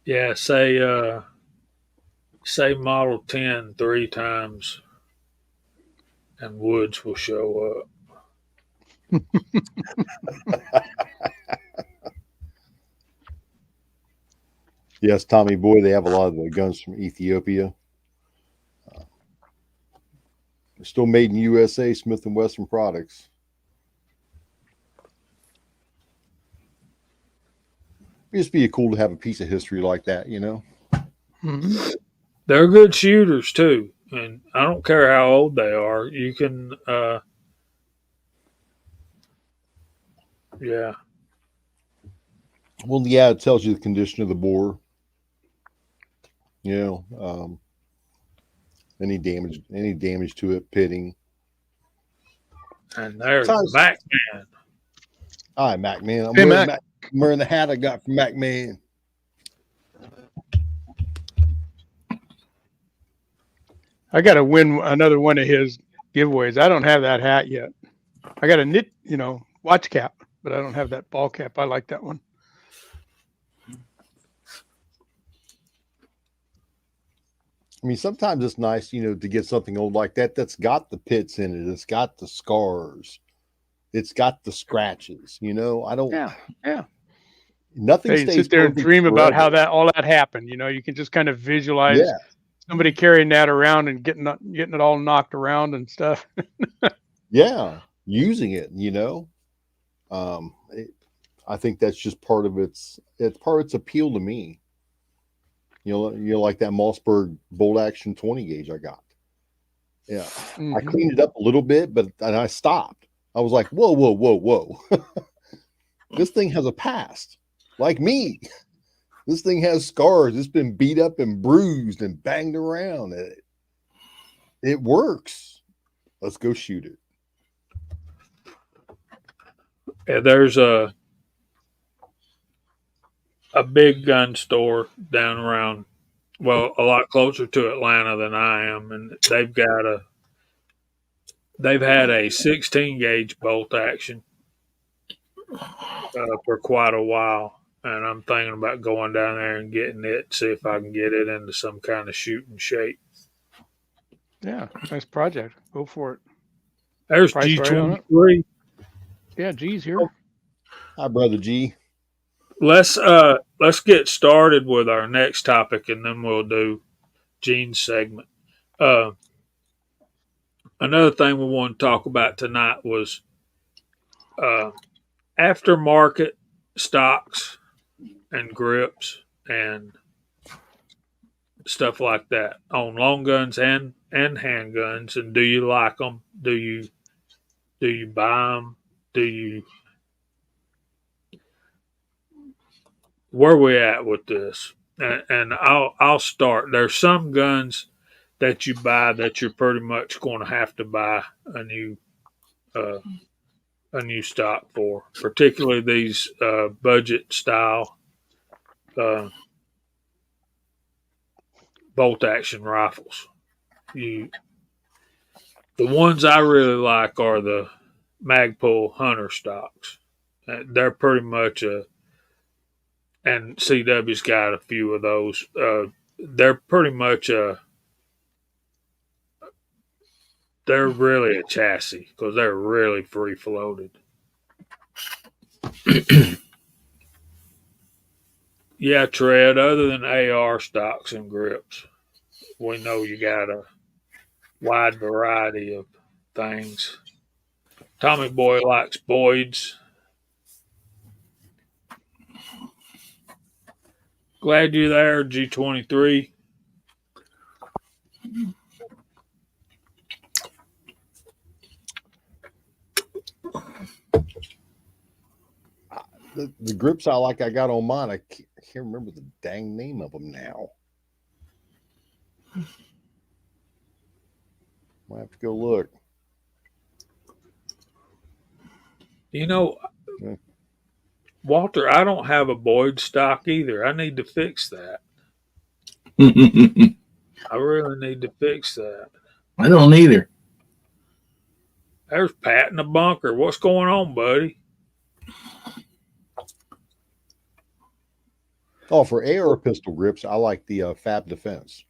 Yeah, say Model 10 3 times, and Woods will show up. Yes, Tommy Boy, they have a lot of the guns from Ethiopia. They're still made in USA, Smith & Wesson products. It'd just be cool to have a piece of history like that, you know? Mm-hmm. They're good shooters too, and I don't care how old they are. You can, yeah. Well, yeah, it tells you the condition of the bore. You know, any damage to it, pitting. And there's Sounds- Mac Man. Hi, Mac Man. I'm Hey, wearing, Mac. I'm wearing the hat I got from Mac Man. I got to win another one of his giveaways. I don't have that hat yet. I got a knit, watch cap, but I don't have that ball cap. I like that one. I mean, sometimes it's nice, to get something old like that that's got the pits in it. It's got the scars. It's got the scratches. I don't. Yeah. Nothing Hey, stays sit there and perfect dream about how forever. all that happened. You can just kind of visualize Yeah. somebody carrying that around and getting it all knocked around and stuff. Yeah, using it. I think that's just part of its appeal to me. Like that Mossberg bolt action 20 gauge I got. Yeah, I Mhm. cleaned it up a little bit, and I stopped. I was like, whoa. This thing has a past, like me. This thing has scars. It's been beat up and bruised and banged around. It works. Let's go shoot it. Yeah, there's a big gun store down around, a lot closer to Atlanta than I am, and they've had a 16 gauge bolt action for quite a while, and I'm thinking about going down there and getting it, see if I can get it into some kind of shooting shape. Yeah, nice project. Go for it. There's Price right on it. G23. Yeah, G's here. Hi, Brother G. Let's get started with our next topic, and then we'll do Gene's segment. Another thing we want to talk about tonight was aftermarket stocks and grips and stuff like that on long guns and handguns. And do you like them? Do you buy them? Where we at with this? And I'll start. There's some guns that you buy that you're pretty much going to have to buy a new stock for, particularly these budget style bolt action rifles. The ones I really like are the Magpul Hunter stocks. They're pretty much and CW's got a few of those. They're pretty much they're really a chassis because they're really free floated. Yeah, Tread, other than AR stocks and grips, we know you got a wide variety of things. Tommy Boy likes Boyd's. Glad you're there, G23. The grips I got on mine, I can't remember the dang name of them now. Might have to go look. You know, Yeah. Walter, I don't have a Boyd stock either. I need to fix that. I I really need to fix that. don't either. There's Pat in the bunker. What's going on, buddy? Oh, for AR pistol grips, I like the Fab Defense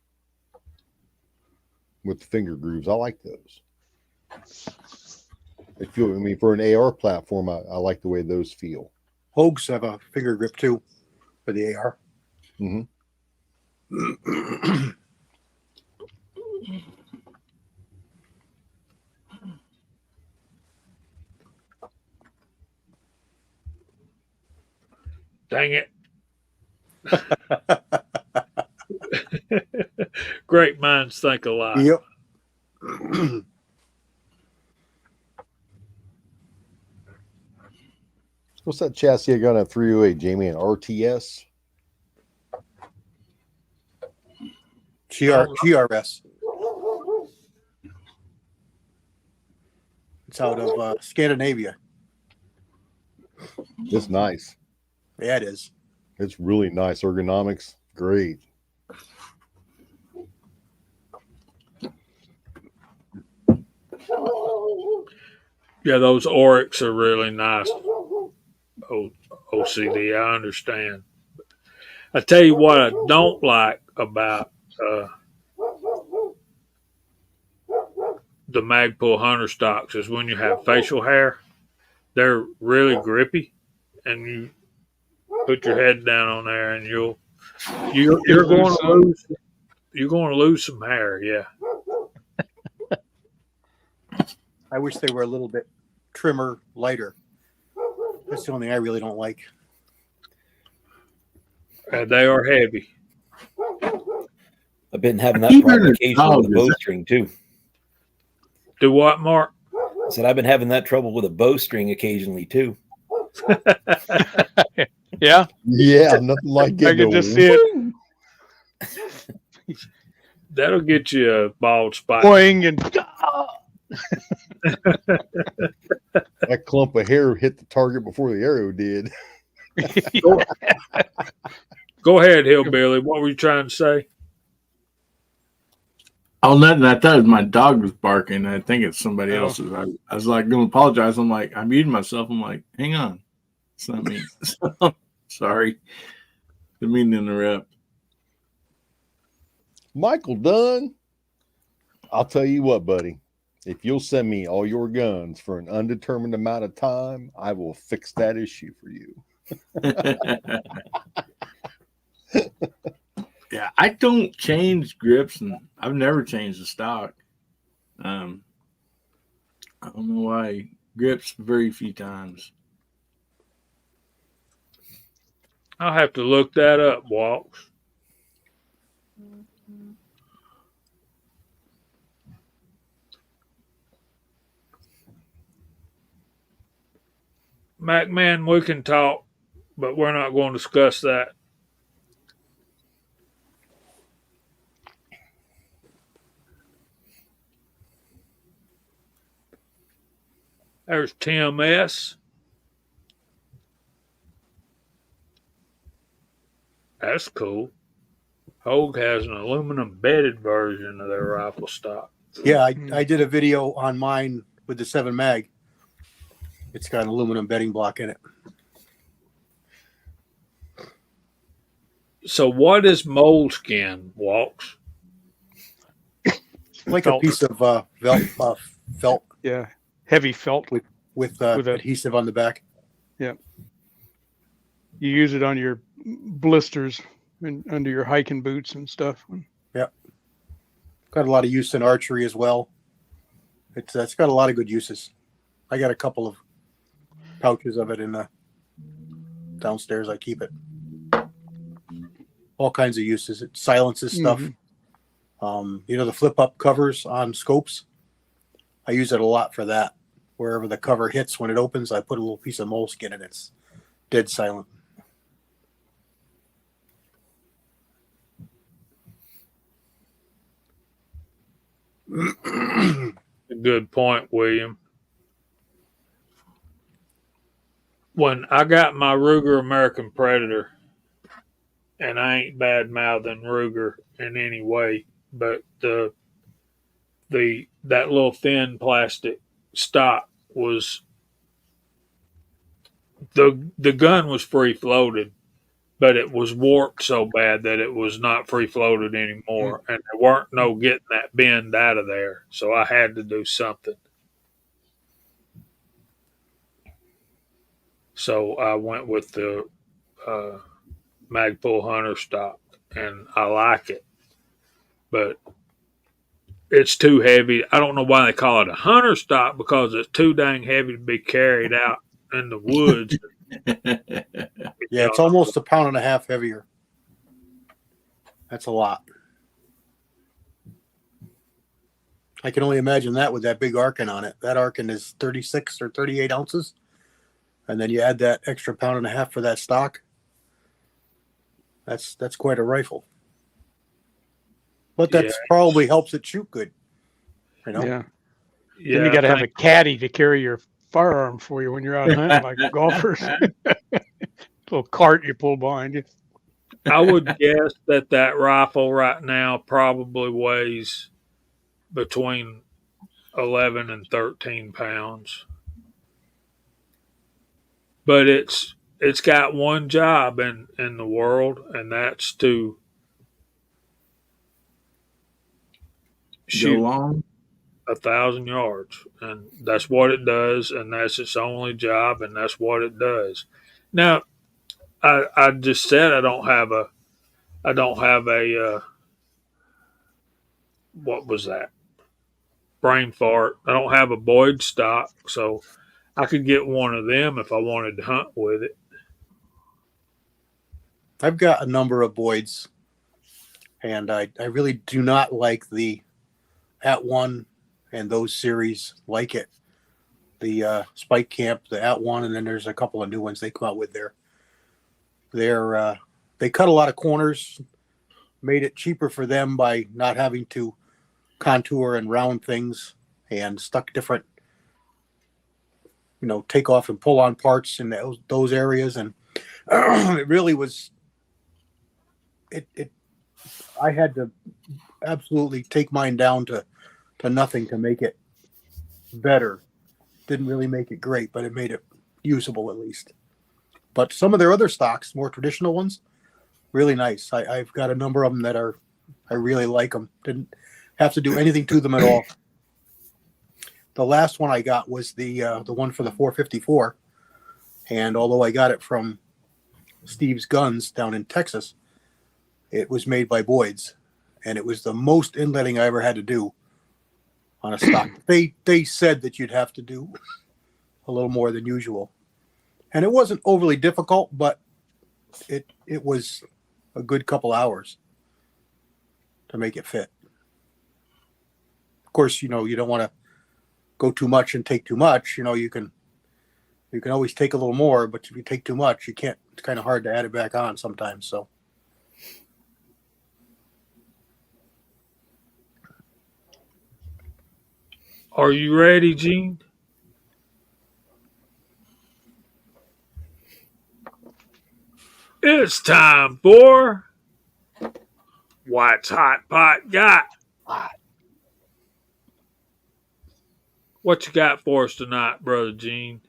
with the finger grooves. I like those. They feel. I mean, for an AR platform, I like the way those feel. Hogues have a finger grip too for the AR. Mm-hmm. Dang it. Great minds think alike. Yep. What's that chassis I got on 308, Jamie? An RTS? GRS. It's out of Scandinavia. It's nice. Yeah, it is. It's really nice. Ergonomics, great. Yeah, those Oryx are really nice. OCD, I understand. I tell you what I don't like about the Magpul Hunter stocks is when you have facial hair. They're really grippy, and you put your head down on there, and you're going to lose some hair. Yeah. I wish they were a little bit trimmer, lighter. That's the only thing I really don't like. They are heavy. I've been having that keep problem hearing occasionally with a dogs. bowstring too. Do what, Mark? I said I've been having that trouble with a bowstring occasionally too. Yeah, Yeah, nothing like I getting could just see it That'll get you a bald spot. boing and that clump of hair hit the target before the arrow did. Go ahead, Hillbilly. What were you trying to say? Oh, nothing. I thought my dog was barking. I think it's somebody Oh. else's. I was like, going to apologize. I'm like, I muted myself. I'm like, hang on. It's not me. Sorry. Didn't mean to interrupt. Michael Dunn, I'll tell you what, buddy. If you'll send me all your guns for an undetermined amount of time, I will fix that issue for you. Yeah, I don't change grips, and I've never changed the stock. I don't know why. Grips very few times. I'll have to look that up, Walks. MacMan, we can talk, but we're not going to discuss that. There's Tim S. That's cool. Hogue has an aluminum bedded version of their rifle stock. Yeah, I did a video on mine with the 7 mag. It's got an aluminum bedding block in it. So what is moleskin, Walks? Like Felt. a piece of felt yeah, heavy felt. with With a- adhesive on the back. You use it on your blisters and under your hiking boots and stuff. Got a lot of use in archery as well. It's got a lot of good uses. I got a couple of pouches of it in the downstairs. I keep it. All kinds of uses. It silences stuff. The flip up covers on scopes. I use it a lot for that. Wherever the cover hits when it opens, I put a little piece of moleskin in it. Dead silent. A good point, William. When I got my Ruger American Predator, and I ain't bad mouthing Ruger in any way, but that little thin plastic stock was the gun was free floated, but it was warped so bad that it was not free floated anymore, and there weren't no getting that bend out of there. So I had to do something. So I went with the Magpul Hunter stock, and I like it, but it's too heavy. I don't know why they call it a hunter stock, because it's too dang heavy to be carried out in the woods. Yeah, it's almost 1.5 pounds heavier. That's a lot. I can only imagine that with that big Arkin on it. That Arkin is 36 or 38 ounces. And then you add that extra 1.5 pounds for that stock. That's quite a rifle. But that probably helps it shoot good. You know? Yeah. Then you got to have a caddy to carry your firearm for you when you're out hunting, like golfers. Little cart you pull behind you. I would guess that rifle right now probably weighs between 11 and 13 pounds. But it's got one job in the world, and that's to shoot long 1,000 yards, and that's what it does, and that's its only job, and that's what it does. Now, I just said I don't have a what was that? Brain fart. I don't have a Boyd stock, so I could get one of them if I wanted to hunt with it. I've got a number of Boyds, and I really do not like the @1 and those series like it. The Spike Camp, the @1, and then there's a couple of new ones they come out with there. They cut a lot of corners, made it cheaper for them by not having to contour and round things, and stuck different, take off and pull on parts in those areas. And it really was, I had to absolutely take mine down to nothing to make it better. Didn't really make it great, but it made it usable at least. But some of their other stocks, more traditional ones, really nice. I've got a number of them that I really like them. Didn't have to do anything to them at all. The last one I got was the one for the 454, and although I got it from Steve's Guns down in Texas, it was made by Boyd's, and it was the most inletting I ever had to do on a stock. They said that you'd have to do a little more than usual, and it wasn't overly difficult, but it was a good couple hours to make it fit. Of course, you don't want to go too much and take too much. You can always take a little more, but if you take too much, you can't. It's kind of hard to add it back on sometimes. So. Are you ready, Gene? It's time for What's Hot Pot Got? What you got for us tonight, Brother Gene?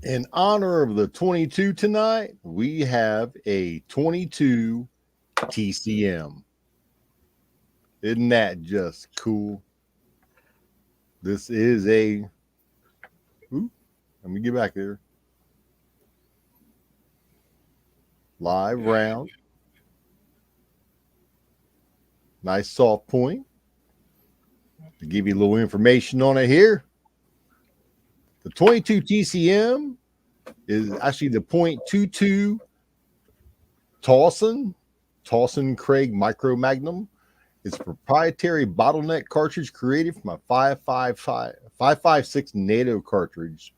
In honor of the 22 tonight, we have a 22 TCM. Isn't that just cool? This is let me get back there. Live round. Nice soft point. To give you a little information on it here, the 22 TCM is actually the .22 Towson Craig Micro Magnum. It's a proprietary bottleneck cartridge created from a 5.56 NATO cartridge.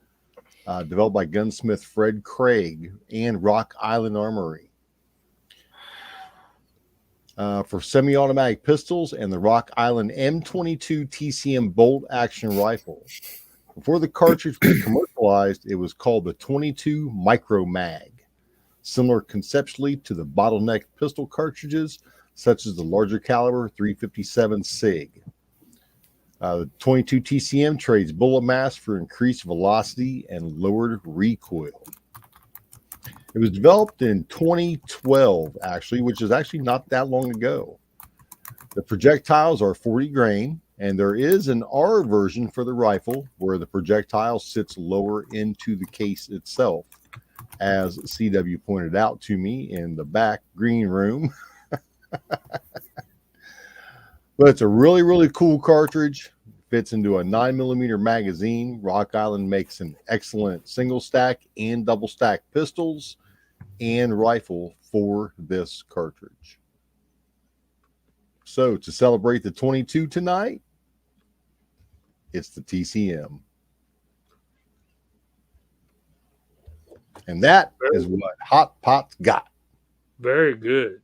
developed by gunsmith Fred Craig and Rock Island Armory. For semi-automatic pistols and the Rock Island M22 TCM bolt action rifle. Before the cartridge was commercialized, it was called the 22 Micro Mag, similar conceptually to the bottleneck pistol cartridges, such as the larger caliber 357 SIG. The 22 TCM trades bullet mass for increased velocity and lowered recoil. It was developed in 2012, actually, which is actually not that long ago. The projectiles are 40 grain, and there is an R version for the rifle where the projectile sits lower into the case itself, as CW pointed out to me in the back green room. But it's a really, really cool cartridge. Fits into a 9mm magazine. Rock Island makes an excellent single stack and double stack pistols and rifle for this cartridge. So to celebrate the 22 tonight, it's the TCM. And that is what Hot Pot's got. Very good.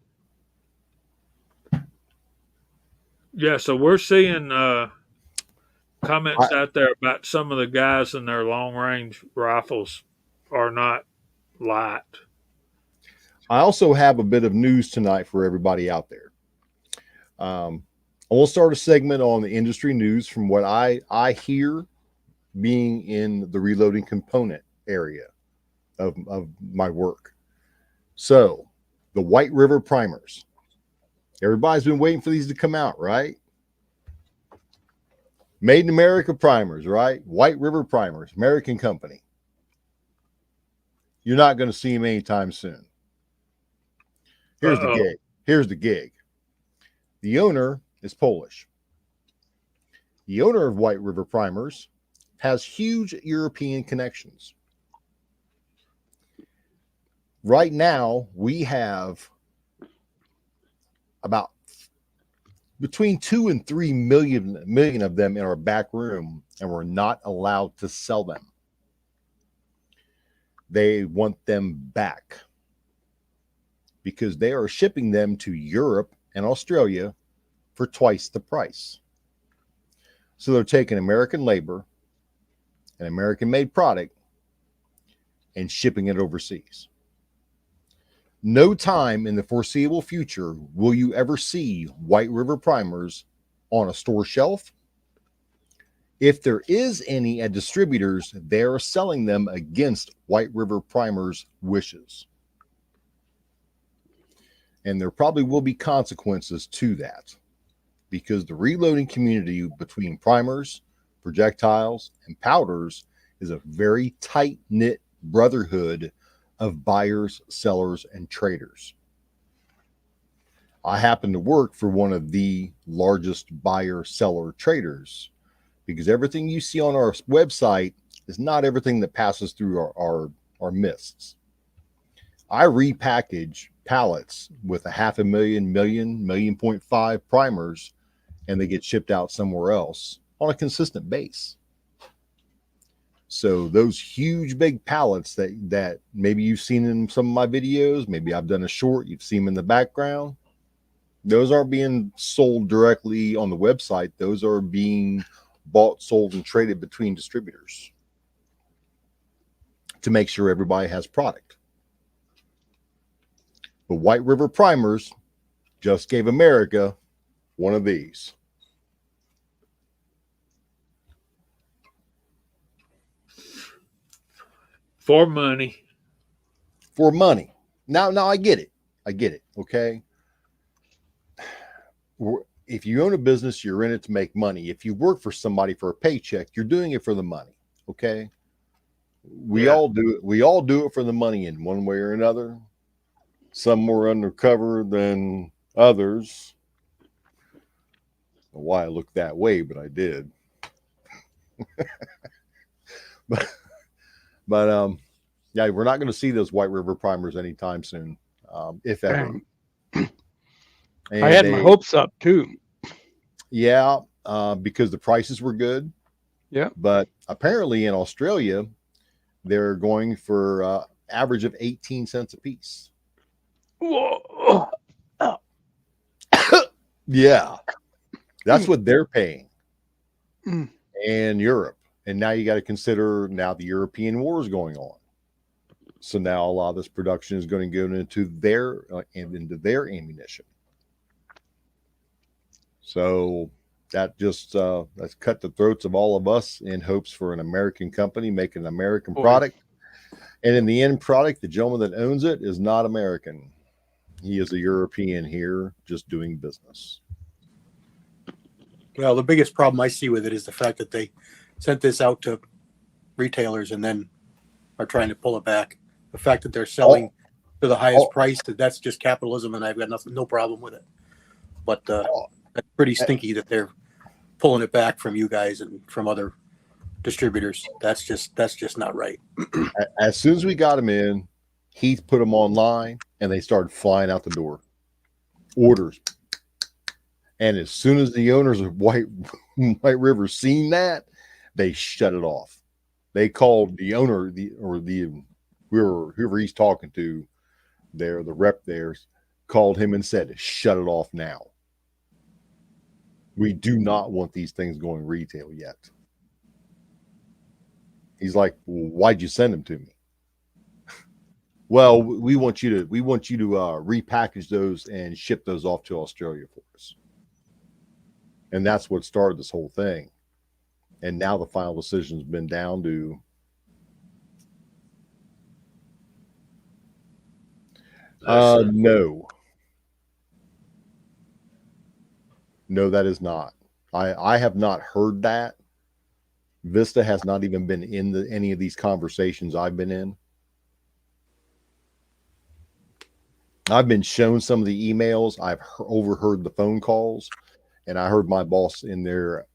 Yeah, so we're seeing comments out there about some of the guys and their long range rifles are not light. I also have a bit of news tonight for everybody out there. I will start a segment on the industry news from what I hear, being in the reloading component area of my work. So the White River primers. Everybody's been waiting for these to come out, right? Made in America primers, right? White River primers, American company. You're not going to see them anytime soon. Here's the gig. Here's the gig. The owner is Polish. The owner of White River primers has huge European connections. Right now, we have about between 2 and 3 million of them in our back room, and we're not allowed to sell them. They want them back because they are shipping them to Europe and Australia for twice the price. So they're taking American labor, an American-made product, and shipping it overseas. No time in the foreseeable future will you ever see White River primers on a store shelf. If there is any at distributors, they are selling them against White River primers' wishes. And there probably will be consequences to that, because the reloading community between primers, projectiles, and powders is a very tight-knit brotherhood of buyers, sellers, and traders. I happen to work for one of the largest buyer, seller traders, because everything you see on our website is not everything that passes through our mists. I repackage pallets with 500,000, 1.5 primers, and they get shipped out somewhere else on a consistent base. So those huge big pallets that maybe you've seen in some of my videos, maybe I've done a short, you've seen them in the background, those aren't being sold directly on the website. Those are being bought, sold, and traded between distributors to make sure everybody has product. The White River primers just gave America one of these. For money. For money. Now I get it. I get it. Okay. If you own a business, you're in it to make money. If you work for somebody for a paycheck, you're doing it for the money. Okay. We all do it. We all do it for the money in one way or another. Some more undercover than others. I don't know why I looked that way, but I did. But yeah, we're not going to see those White River primers anytime soon, if ever. And I had my hopes up too. Yeah, because the prices were good. Yeah. But apparently in Australia, they're going for average of 18 cents a piece. Whoa. Yeah, that's what they're paying Mm. in Europe. And now you got to consider now the European war is going on. So now a lot of this production is going to go into their ammunition. So that just that's cut the throats of all of us in hopes for an American company making an American product. And in the end product, the gentleman that owns it is not American. He is a European here just doing business. Well, the biggest problem I see with it is the fact that they sent this out to retailers and then are trying to pull it back. The fact that they're selling to the highest price, that's just capitalism, and I've got no problem with it. But that's pretty stinky that they're pulling it back from you guys and from other distributors. That's just not right. As soon as we got them in, Heath put them online, and they started flying out the door. Orders. And as soon as the owners of White River seen that, they shut it off. They called the owner, whoever he's talking to there, the rep there, called him and said, shut it off now. We do not want these things going retail yet. He's like, well, why'd you send them to me? Well, we want you to repackage those and ship those off to Australia for us. And that's what started this whole thing. And now the final decision's been down to no, that is not. I have not heard that. Vista has not even been in any of these conversations I've been in. I've been shown some of the emails. I've overheard the phone calls, and I heard my boss in there.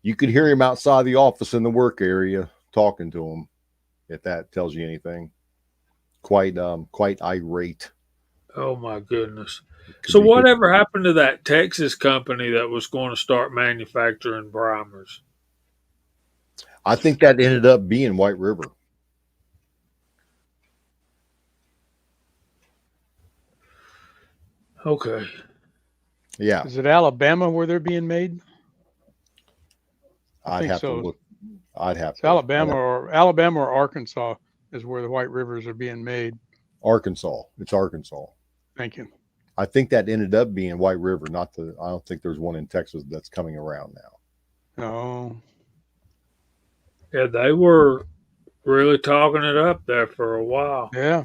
You could hear him outside the office in the work area talking to him, if that tells you anything. Quite irate. Oh my goodness. So whatever happened to that Texas company that was going to start manufacturing primers? I think that ended up being White River. Okay. Yeah. Is it Alabama where they're being made? I'd have to look. It's Alabama or Arkansas is where the White Rivers are being made. Arkansas. It's Arkansas. Thank you. I think that ended up being White River, I don't think there's one in Texas that's coming around now. Oh. Yeah, they were really talking it up there for a while. Yeah.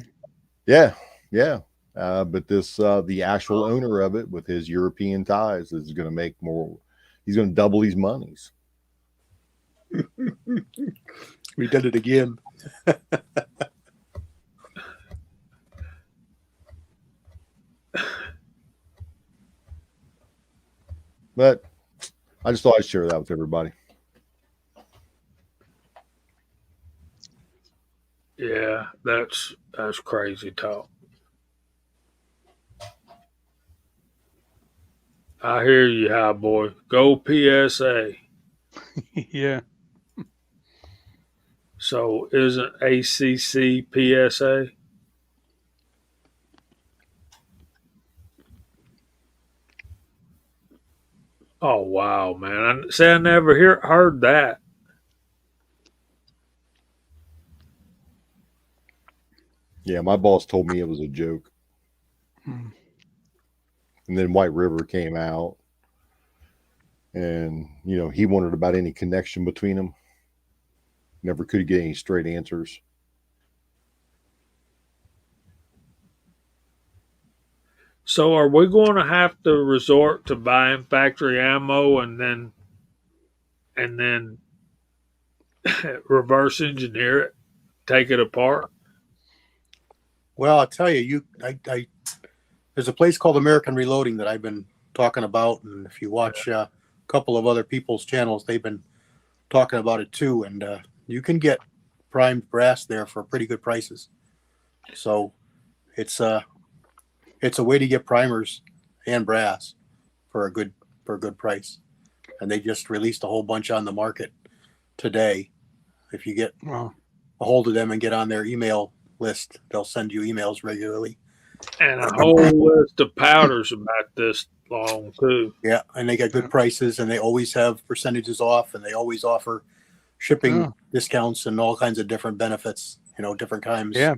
Yeah. Yeah. But this, the actual owner of it with his European ties is going to make more. He's going to double his monies. We did it again. But I just thought I'd share that with everybody. Yeah, that's crazy talk. I hear you, Highboy. Go PSA. Yeah. So isn't ACC PSA? Oh wow, man! I never heard that. Yeah, my boss told me it was a joke. Hmm. And then White River came out, and he wondered about any connection between them. Never could get any straight answers. So are we going to have to resort to buying factory ammo and then reverse engineer it, take it apart? Well, I'll tell you, there's a place called American Reloading that I've been talking about, and if you watch a couple of other people's channels, they've been talking about it too, and you can get primed brass there for pretty good prices. So it's a way to get primers and brass for a good price, and they just released a whole bunch on the market today. If you get a hold of them and get on their email list. They'll send you emails regularly. And a whole list of powders about this long too. Yeah, and they get good prices, and they always have percentages off, and they always offer shipping discounts and all kinds of different benefits, different times. Yeah.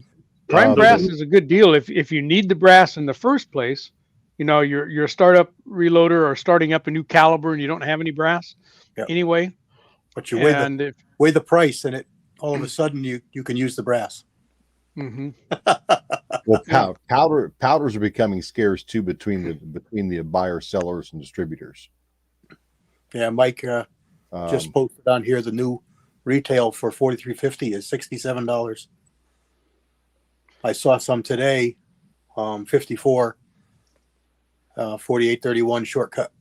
Prime brass is a good deal if you need the brass in the first place. You're a startup reloader or starting up a new caliber and you don't have any brass anyway. But you weigh the price, and all of a sudden you can use the brass. Mm-hmm. Well, powders are becoming scarce too between the buyers, sellers, and distributors. Yeah, Mike just posted on here the new retail for 4350 is $67. I saw some today, 54, 4831 shortcut.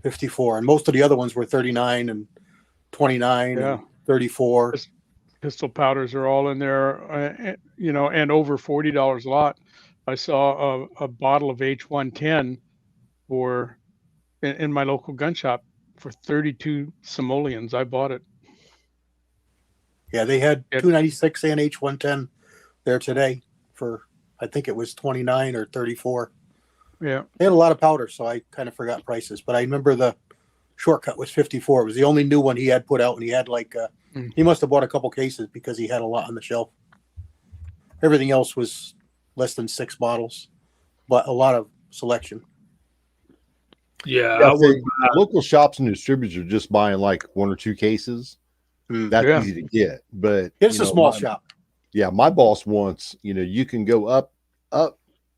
54, and most of the other ones were 39 and 29 and 34. Pistol powders are all in there, and over $40 a lot. I saw a bottle of H110 in my local gun shop for 32 simoleons. I bought it. Yeah, they had 296 and H110 there today for, I think it was 29 or 34. Yeah, they had a lot of powder, so I kind of forgot prices. But I remember the shortcut was 54. It was the only new one he had put out, and he had he must have bought a couple cases because he had a lot on the shelf. Everything else was less than 6 bottles, but a lot of selection. Yeah, local shops and distributors are just buying like 1 or 2 cases. That's easy to get, but it's a small shop. Yeah, my boss wants, you can go up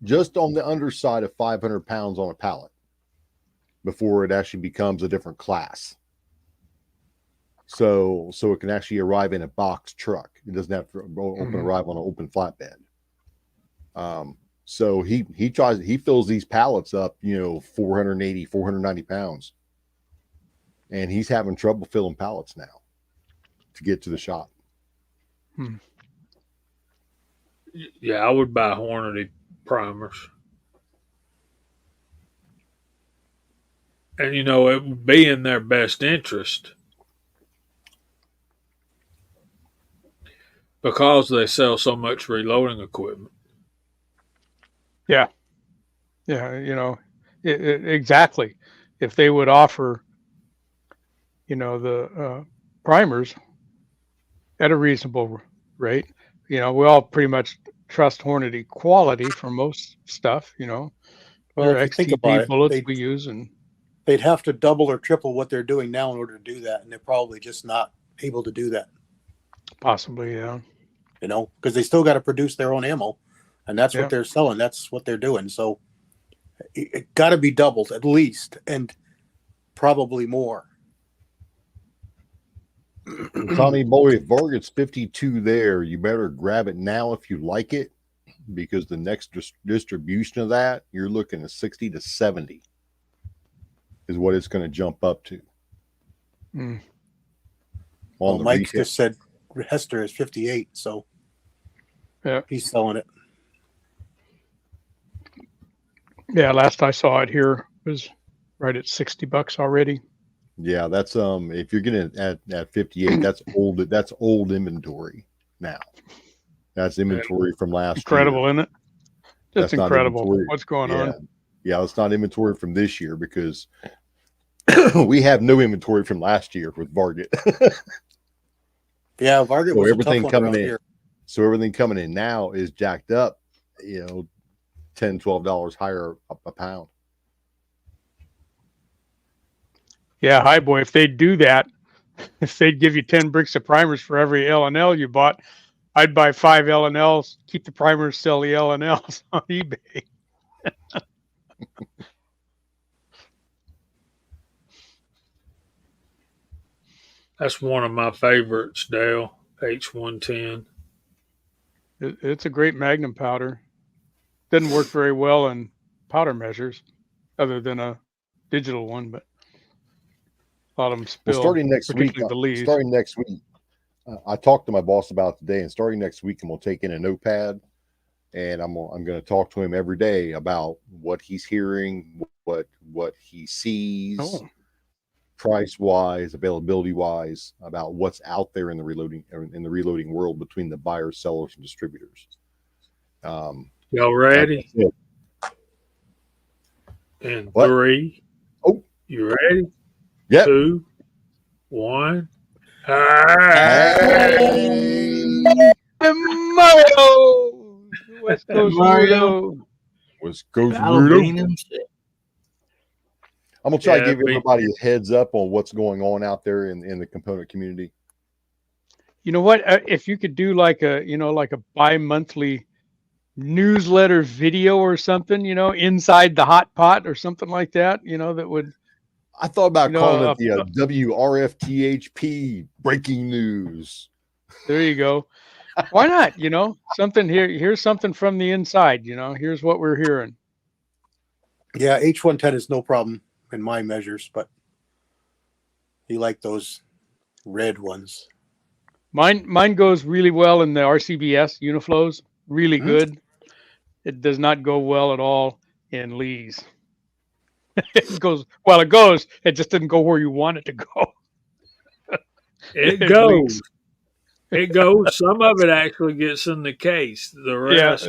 just on the underside of 500 pounds on a pallet before it actually becomes a different class. So it can actually arrive in a box truck. It doesn't have to arrive on an open flatbed. So he fills these pallets up, 480, 490 pounds. And he's having trouble filling pallets now to get to the shop. Yeah, I would buy Hornady primers. And it would be in their best interest because they sell so much reloading equipment. Yeah. Exactly. If they would offer, the primers at a reasonable rate, we all pretty much trust Hornady quality for most stuff, Well, if you think about it, bullets we use, and they'd have to double or triple what they're doing now in order to do that, and they're probably just not able to do that. Possibly, yeah. Because they still got to produce their own ammo, and that's what they're selling. That's what they're doing. So it got to be doubled at least, and probably more. Tommy boy, if Varget's 52 there, you better grab it now if you like it, because the next distribution of that, you're looking at 60 to 70 is what it's going to jump up to. Well, Mike just said Hester is 58, so he's selling it. Yeah, last I saw it here was right at $60 already. Yeah, that's if you're getting at 58, that's old inventory now. That's inventory from last incredible, year. isn't it? That's incredible what's going on. Yeah, it's not inventory from this year because we have no inventory from last year with Varget. Yeah, Varget was everything coming in here. So everything coming in now is jacked up, $10, $12 higher a pound. Yeah, Highboy, if they do that, if they'd give you 10 bricks of primers for every L&L you bought, I'd buy 5 L&Ls, keep the primers, sell the L&Ls on eBay. That's one of my favorites, Dale, H110. It's a great Magnum powder. Doesn't work very well in powder measures other than a digital one, but a lot of them spill. Well, starting next week, I talked to my boss about it today, and starting next week, I'm going to take in a notepad, and I'm going to talk to him every day about what he's hearing, what he sees, price wise, availability wise, about what's out there in the reloading world between the buyers, sellers, and distributors. Y'all ready? In What? 3. Oh, you ready? Yep. 2, 1. Mario! West Coast Mario. West Coast Battle Weirdo. Bean and shit. I'm gonna try to Yeah, give everybody a heads up on what's going on out there in the component community. You know what? If you could do like a bi-monthly newsletter video or something, inside the hot pot or something like that, that would. I thought about calling it the up- WRFTHP breaking news. There you go. Why not? Something here. Here's something from the inside. Here's what we're hearing. Yeah, H110 is no problem in my measures, but you like those red ones. Mine goes really well in the RCBS Uniflows. Really Mhm. good. It does not go well at all in Lee's. It goes. It just didn't go where you want it to go. It It goes. leaks. It goes. Some of it actually gets in the case. The rest,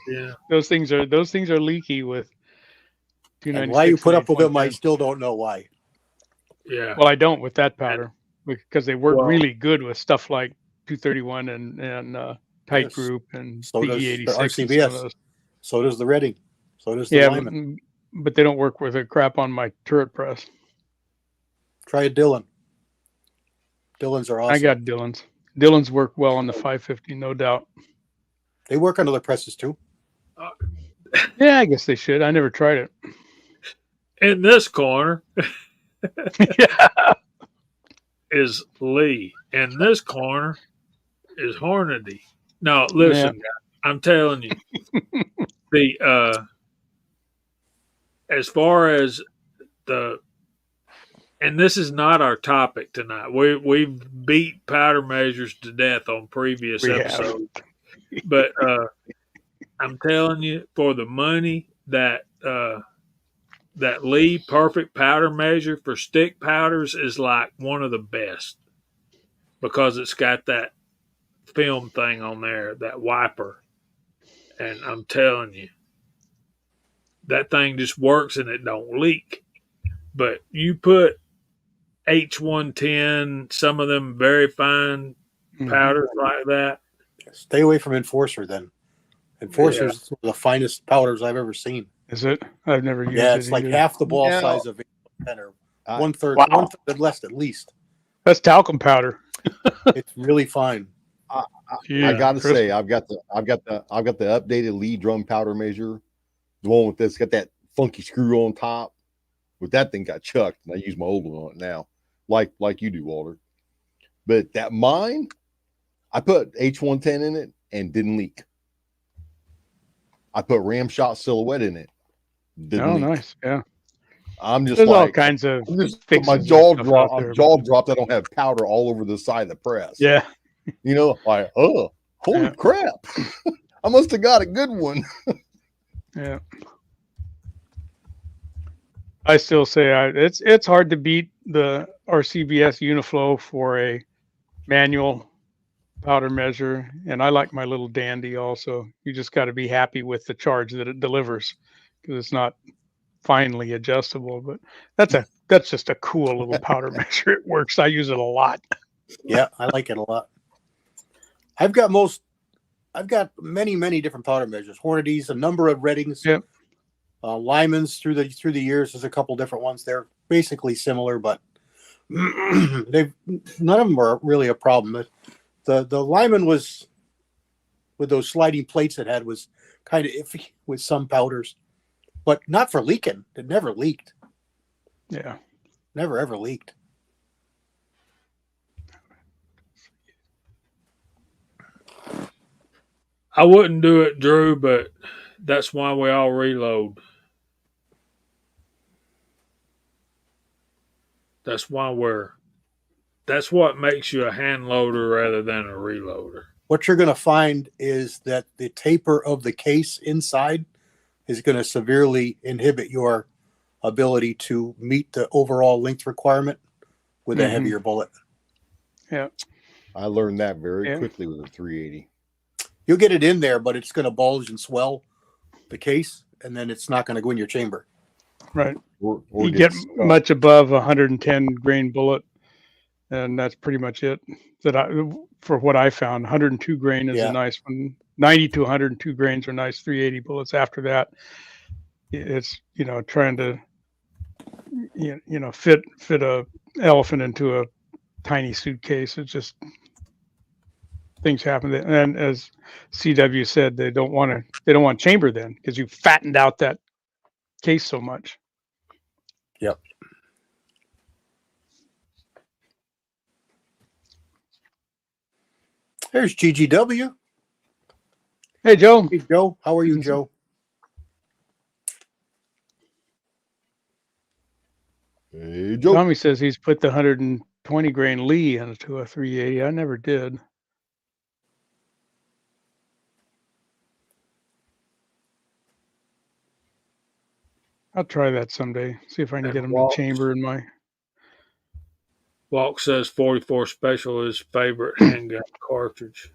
yeah. Those things are leaky with. And why you put up with them, I 296 still don't know why. Yeah. Well, I don't with that powder because they work Well- really good with stuff like 231 and tight Yes. group and So does the PE86. and some of RCBS. those. So does the Redding. So does the Yeah, Lyman. but they don't work with a crap on my turret press. Try a Dillon. Dillons are awesome. I got Dillons. Dillons work well on the 550, no doubt. They work on other presses too. Yeah, I guess they should. I never tried it. In this corner Yeah. is Lee. In this corner is Hornady. No, listen, guys, I'm telling you, as far as and this is not our topic tonight. We've beat powder measures to death on previous We have. episodes, but I'm telling you, for the money that Lee perfect powder measure for stick powders is like one of the best because it's got that film thing on there, that wiper, and I'm telling you, that thing just works and it don't leak. But you put H110, some of them very fine powders like that. Stay away from Enforcer then. Enforcer's the finest powders I've ever seen. Is it? I've never used it. Yeah, it's like either. half the ball Yeah. size of H110 or I- one third less at least. That's talcum powder. It's really fine. Yeah, I gotta Chris- say, I've got the updated Lee drum powder measure, the one with this got that funky screw on top. With that thing got chucked, and I use my old one on it now, like you do, Walter. But that mine, I put H110 in it and didn't leak. I put ram shot silhouette in it. Didn't leak. Nice. Yeah. I'm just There's all like kinds of I'm just fixes my and jaw stuff drop. out there, Jaw dropped. I don't have powder all over the side of the press. Yeah. You know, like, oh, holy Yeah. crap! I must have got a good one. Yeah. I still say it's hard to beat the RCBS Uniflow for a manual powder measure, and I like my little dandy also. You just got to be happy with the charge that it delivers because it's not finely adjustable. But that's just a cool little powder measure. It works. I use it a lot. Yeah, I like it a lot. I've got many different powder measures. Hornady's, a number of Reddings. Yep. Lyman's through the years. There's a couple different ones. They're basically similar, but none of them are really a problem. The Lyman was with those sliding plates it had was kind of iffy with some powders, but not for leaking. It never leaked. Yeah. Never ever leaked. I wouldn't do it, Drew, but that's why we all reload. That's what makes you a hand loader rather than a reloader. What you're going to find is that the taper of the case inside is going to severely inhibit your ability to meet the overall length requirement with a heavier bullet. Yeah. I learned that very Yeah. quickly with a 380. You'll get it in there, but it's going to bulge and swell the case, and then it's not going to go in your chamber. Right. Or You get stuck. much above 110 grain bullet, and that's pretty much it. For what I found, 102 grain is a nice one. 90 to 102 grains are nice 380 bullets. After that, it's trying to fit a elephant into a tiny suitcase. It's just things happen. And as CW said, they don't want chamber then, because you fattened out that case so much. Yep. There's GGW. Hey, Joe. Hey, Joe. How are you, Joe? Hey, Joe. Tommy says he's put the 120 grain Lee into a 380. I never did. I'll try that someday. See if I can get him to chamber in my. Walk says 44 Special is favorite handgun cartridge.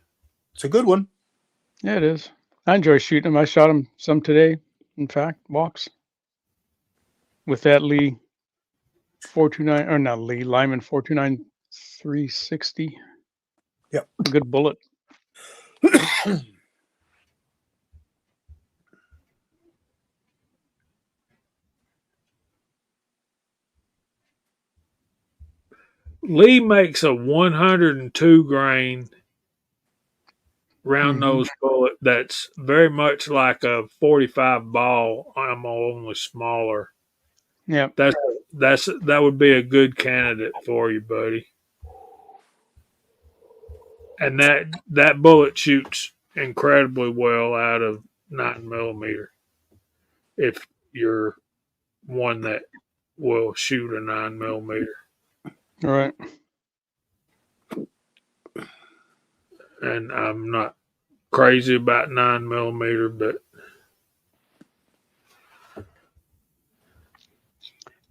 It's a good one. Yeah, it is. I enjoy shooting him. I shot him some today. In fact, Walks with that Lee 429 or not Lee Lyman 429 360. Yep, a good bullet. Lee makes a 102 grain round nose bullet that's very much like a 45 ball ammo, only smaller. Yeah, that would be a good candidate for you, buddy. And that bullet shoots incredibly well out of 9mm. If you're one that will shoot a 9mm. all right. And I'm not crazy about 9mm, but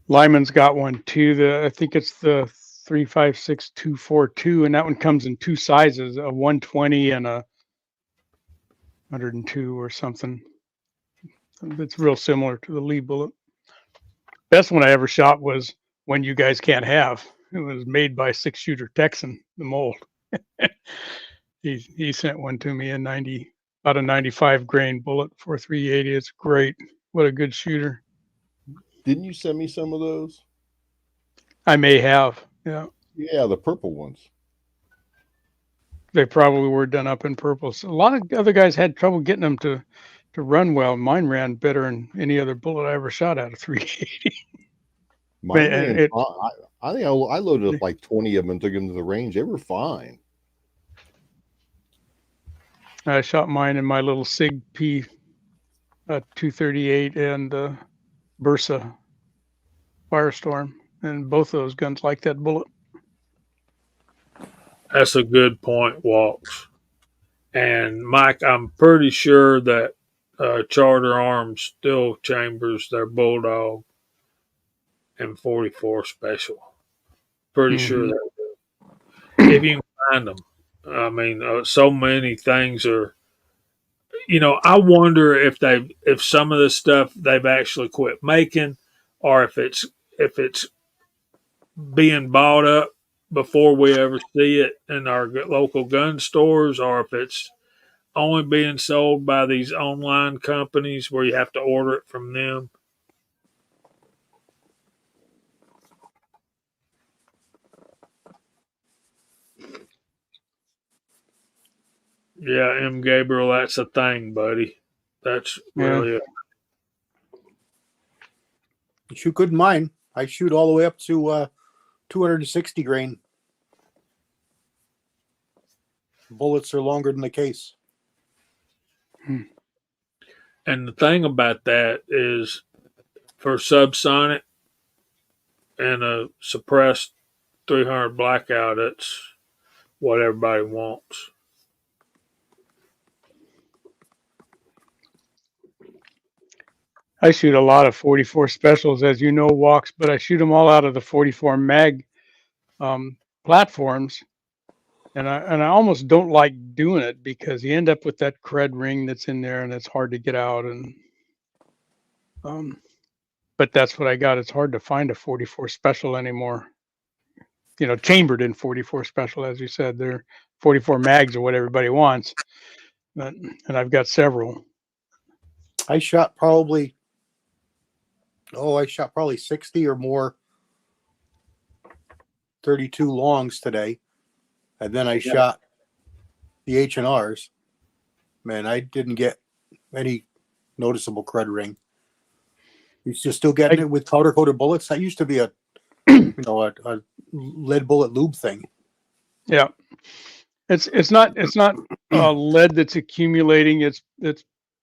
Lyman's got one too. I think it's the 356-242, and that one comes in two sizes: a 120 and a 102 or something. It's real similar to the Lee bullet. Best one I ever shot was one you guys can't have. It was made by 6-shooter Texan, the mold. He sent one to me in about a 95 grain bullet for 380. It's great. What a good shooter. Didn't you send me some of those? I may have. Yeah. Yeah, the purple ones. They probably were done up in purple. So a lot of other guys had trouble getting them to run well. Mine ran better than any other bullet I ever shot out of 380. I think I loaded up like 20 of them and took them to the range. They were fine. I shot mine in my little SIG P 238 and Bursa Firestorm, and both of those guns like that bullet. that's a good point, Walks. And Mike, I'm pretty sure that Charter Arms still chambers their Bulldog and 44 Special. Pretty sure they do. If you can find them. I mean, so many things are. I wonder if some of this stuff they've actually quit making, or if it's being bought up before we ever see it in our local gun stores, or if it's only being sold by these online companies where you have to order it from them. Yeah, M. Gabriel, that's a thing, buddy. That's really it. You shoot good in mine. I shoot all the way up to 260 grain. Bullets are longer than the case. And the thing about that is, for subsonic and a suppressed 300 blackout, it's what everybody wants. I shoot a lot of 44 specials, as you know, Walks, but I shoot them all out of the 44 mag platforms. And I almost don't like doing it because you end up with that cred ring that's in there and it's hard to get out. And but that's what I got. It's hard to find a 44 special anymore. You know, chambered in 44 special, as you said, they're 44 mags are what everybody wants. And I've got several. I shot probably 60 or more 32 longs today. And then I shot the H&Rs. Man, I didn't get any noticeable cred ring. You're still getting it with powder coated bullets. That used to be a lead bullet lube thing. Yeah, it's not lead that's accumulating. It's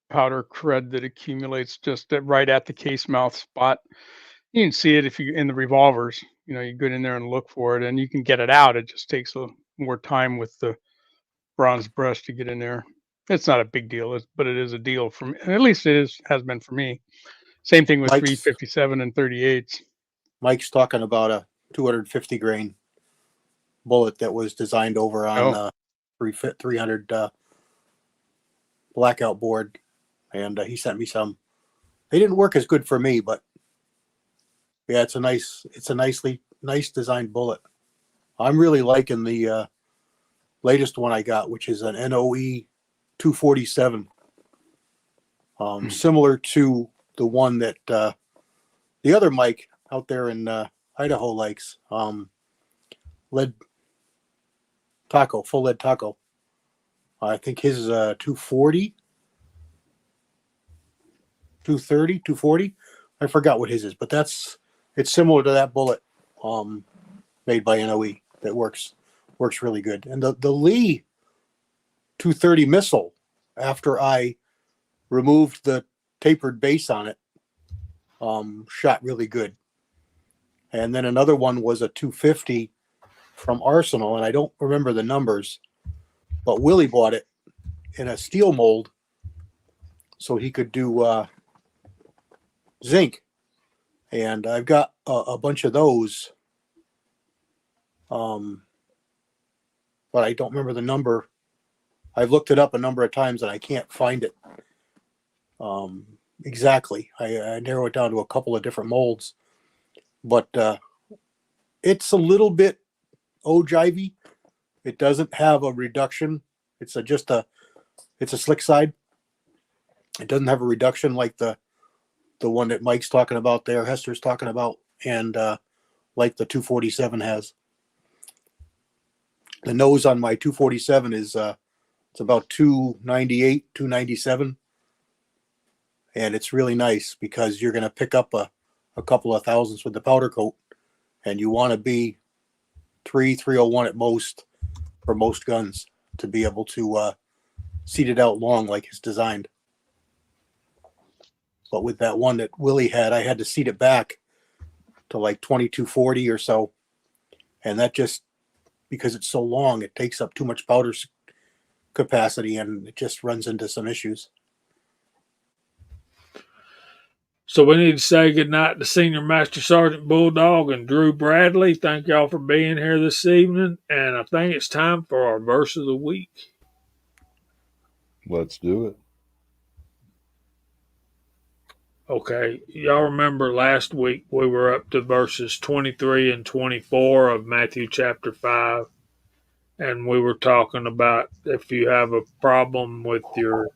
powder cred that accumulates just right at the case mouth spot. You can see it if you in the revolvers. You know, you go in there and look for it, and you can get it out. It just takes more time with the bronze brush to get in there. It's not a big deal, but it is a deal for me. At least has been for me. Same thing with 357 and 38s. Mike's talking about a 250 grain bullet that was designed over on 300 blackout board, and he sent me some. They didn't work as good for me, but yeah, it's a nice designed bullet. I'm really liking the latest one I got, which is an NOE 247, similar to the one that the other Mike out there in Idaho likes, lead taco, full lead taco. I think his is 240, 230, 240. I forgot what his is, but it's similar to that bullet made by NOE that works really good. And the Lee 230 missile, after I removed the tapered base on it, shot really good. And then another one was a 250 from Arsenal, and I don't remember the numbers, but Willie bought it in a steel mold so he could do zinc. And I've got a bunch of those, but I don't remember the number. I've looked it up a number of times and I can't find it exactly. I narrow it down to a couple of different molds, but it's a little bit ogivey. It doesn't have a reduction. It's a slick side. It doesn't have a reduction like the one that Mike's talking about there, Hester's talking about, and like the 247 has. The nose on my 247 is it's about 298, 297. And it's really nice because you're going to pick up a couple of thousandths with the powder coat, and you want to be 301 at most for most guns to be able to seat it out long like it's designed. But with that one that Willie had, I had to seat it back to like 2240 or so. And that just, because it's so long, it takes up too much powder capacity and it just runs into some issues. So we need to say goodnight to Senior Master Sergeant Bulldog and Drew Bradley. Thank y'all for being here this evening. And I think it's time for our verse of the week. Let's do it. Okay, y'all remember last week we were up to verses 23 and 24 of Matthew chapter 5, and we were talking about if you have a problem with your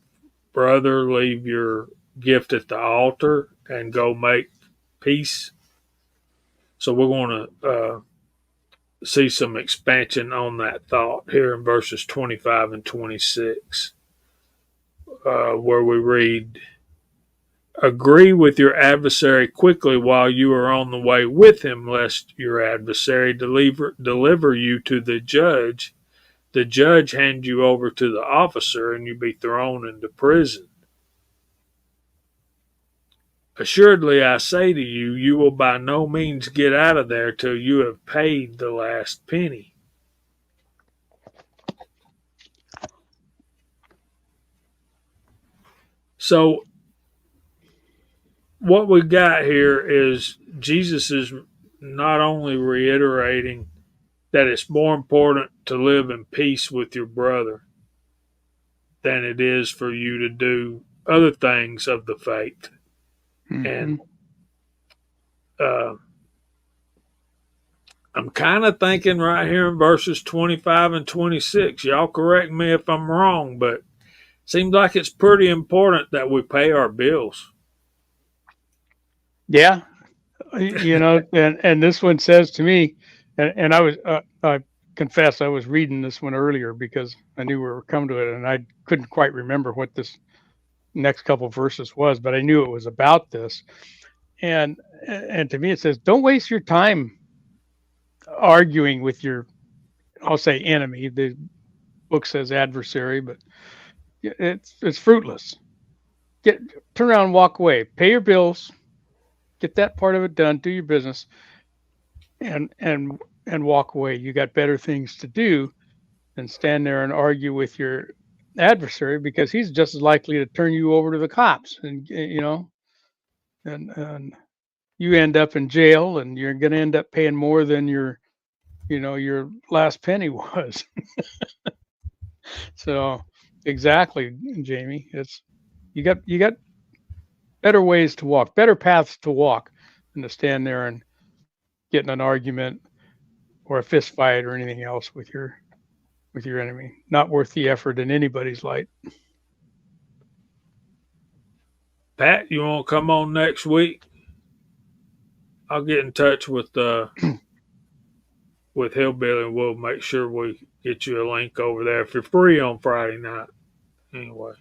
brother, leave your gift at the altar and go make peace. So we're going to see some expansion on that thought here in verses 25 and 26, where we read, agree with your adversary quickly while you are on the way with him, lest your adversary deliver you to the judge hand you over to the officer, and you be thrown into prison. Assuredly, I say to you, you will by no means get out of there till you have paid the last penny. So, what we got here is Jesus is not only reiterating that it's more important to live in peace with your brother than it is for you to do other things of the faith. And I'm kind of thinking right here in verses 25 and 26. Y'all correct me if I'm wrong, but it seems like it's pretty important that we pay our bills. Yeah, and this one says to me, and I confess I was reading this one earlier because I knew we were coming to it, and I couldn't quite remember what this next couple of verses was, but I knew it was about this. And to me, it says, don't waste your time arguing with your, I'll say enemy. The book says adversary, but it's fruitless. Turn around and walk away. Pay your bills. Get that part of it done. Do your business, and walk away. You got better things to do than stand there and argue with your adversary, because he's just as likely to turn you over to the cops, and and you end up in jail, and you're going to end up paying more than your last penny was. So exactly, Jamie, it's you got better ways to walk, better paths to walk than to stand there and get in an argument or a fist fight or anything else with your enemy. Not worth the effort in anybody's light. Pat, you want to come on next week? I'll get in touch with Hillbilly, and we'll make sure we get you a link over there if you're free on Friday night. Anyway.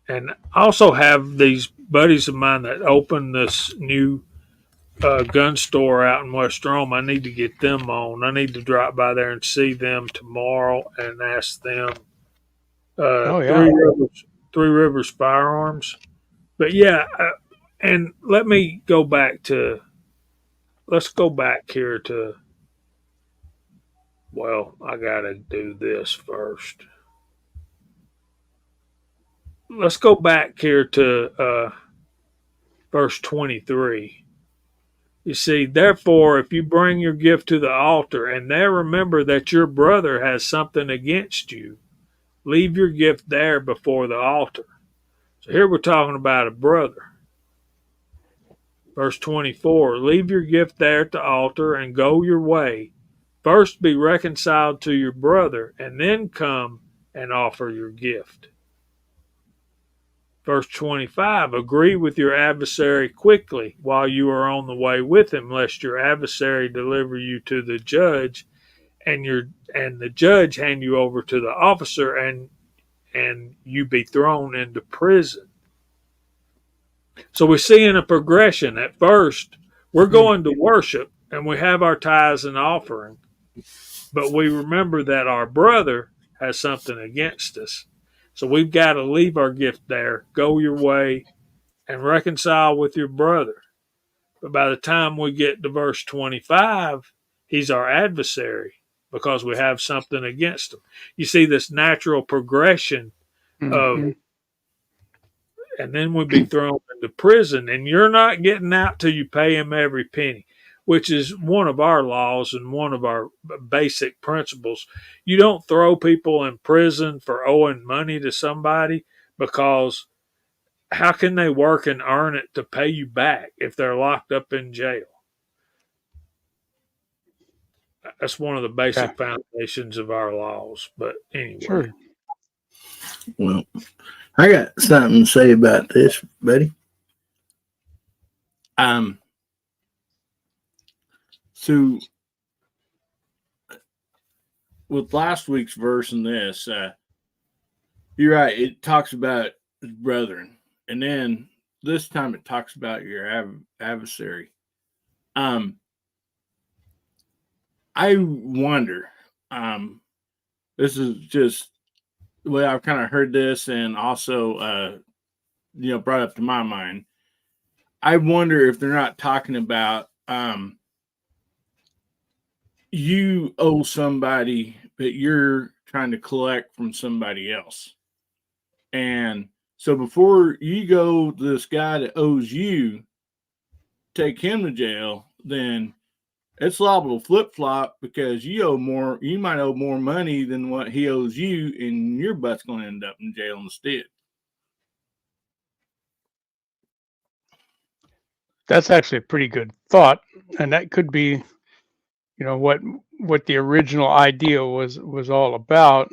And I also have these buddies of mine that opened this new gun store out in West Rome. I need to get them on. I need to drop by there and see them tomorrow and ask them Three Rivers Firearms. But yeah, and let's go back here to, well, I got to do this first. Let's go back here to verse 23. You see, therefore, if you bring your gift to the altar and there remember that your brother has something against you, leave your gift there before the altar. So here we're talking about a brother. Verse 24, leave your gift there at the altar and go your way. First be reconciled to your brother, and then come and offer your gift. Verse 25, agree with your adversary quickly while you are on the way with him, lest your adversary deliver you to the judge, and the judge hand you over to the officer, and you be thrown into prison. So we're seeing a progression. At first, we're going to worship, and we have our tithes and offering, but we remember that our brother has something against us. So we've got to leave our gift there, go your way, and reconcile with your brother. But by the time we get to verse 25, he's our adversary because we have something against him. You see this natural progression of, and then we'd be thrown into prison, and you're not getting out till you pay him every penny, which is one of our laws and one of our basic principles. You don't throw people in prison for owing money to somebody, because how can they work and earn it to pay you back if they're locked up in jail? That's one of the basic foundations of our laws. But anyway. Sure. Well, I got something to say about this, buddy. So with last week's verse and this, you're right. It talks about his brethren, and then this time it talks about your adversary. I wonder. This is just the way I've kind of heard this, and also, brought up to my mind. I wonder if they're not talking about you owe somebody, but you're trying to collect from somebody else. And so before you go to this guy that owes you, take him to jail, then it's liable to flip flop because you owe more. You might owe more money than what he owes you, and your butt's going to end up in jail instead. That's actually a pretty good thought, and that could be, what the original idea was all about.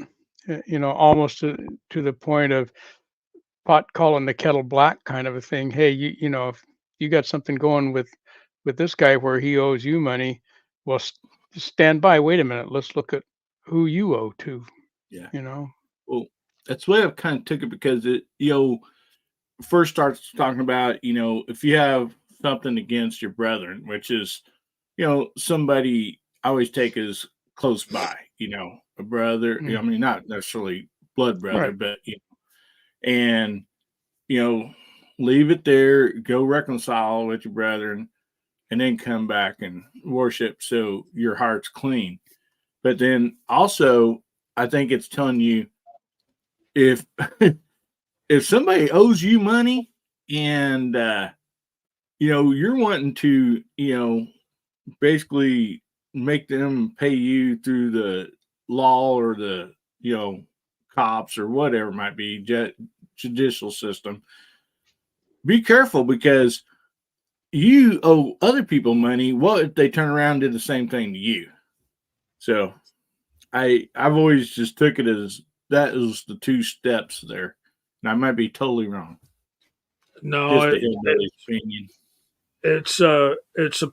Almost to the point of pot calling the kettle black kind of a thing. Hey, if you got something going with this guy where he owes you money, well, stand by. Wait a minute. Let's look at who you owe to. Yeah. Well, that's the way I've kind of took it because it, first starts talking about, if you have something against your brethren, which is, somebody I always take as close by, a brother. I mean, not necessarily blood brother, right. but, and, leave it there, go reconcile with your brethren, and then come back and worship so your heart's clean. But then also, I think it's telling you if somebody owes you money and you're wanting to basically make them pay you through the law or the cops or whatever it might be, judicial system, be careful because you owe other people money. What if they turn around and did the same thing to you? So I've always just took it as that is the two steps there. And I might be totally wrong. No, just the opinion. It's a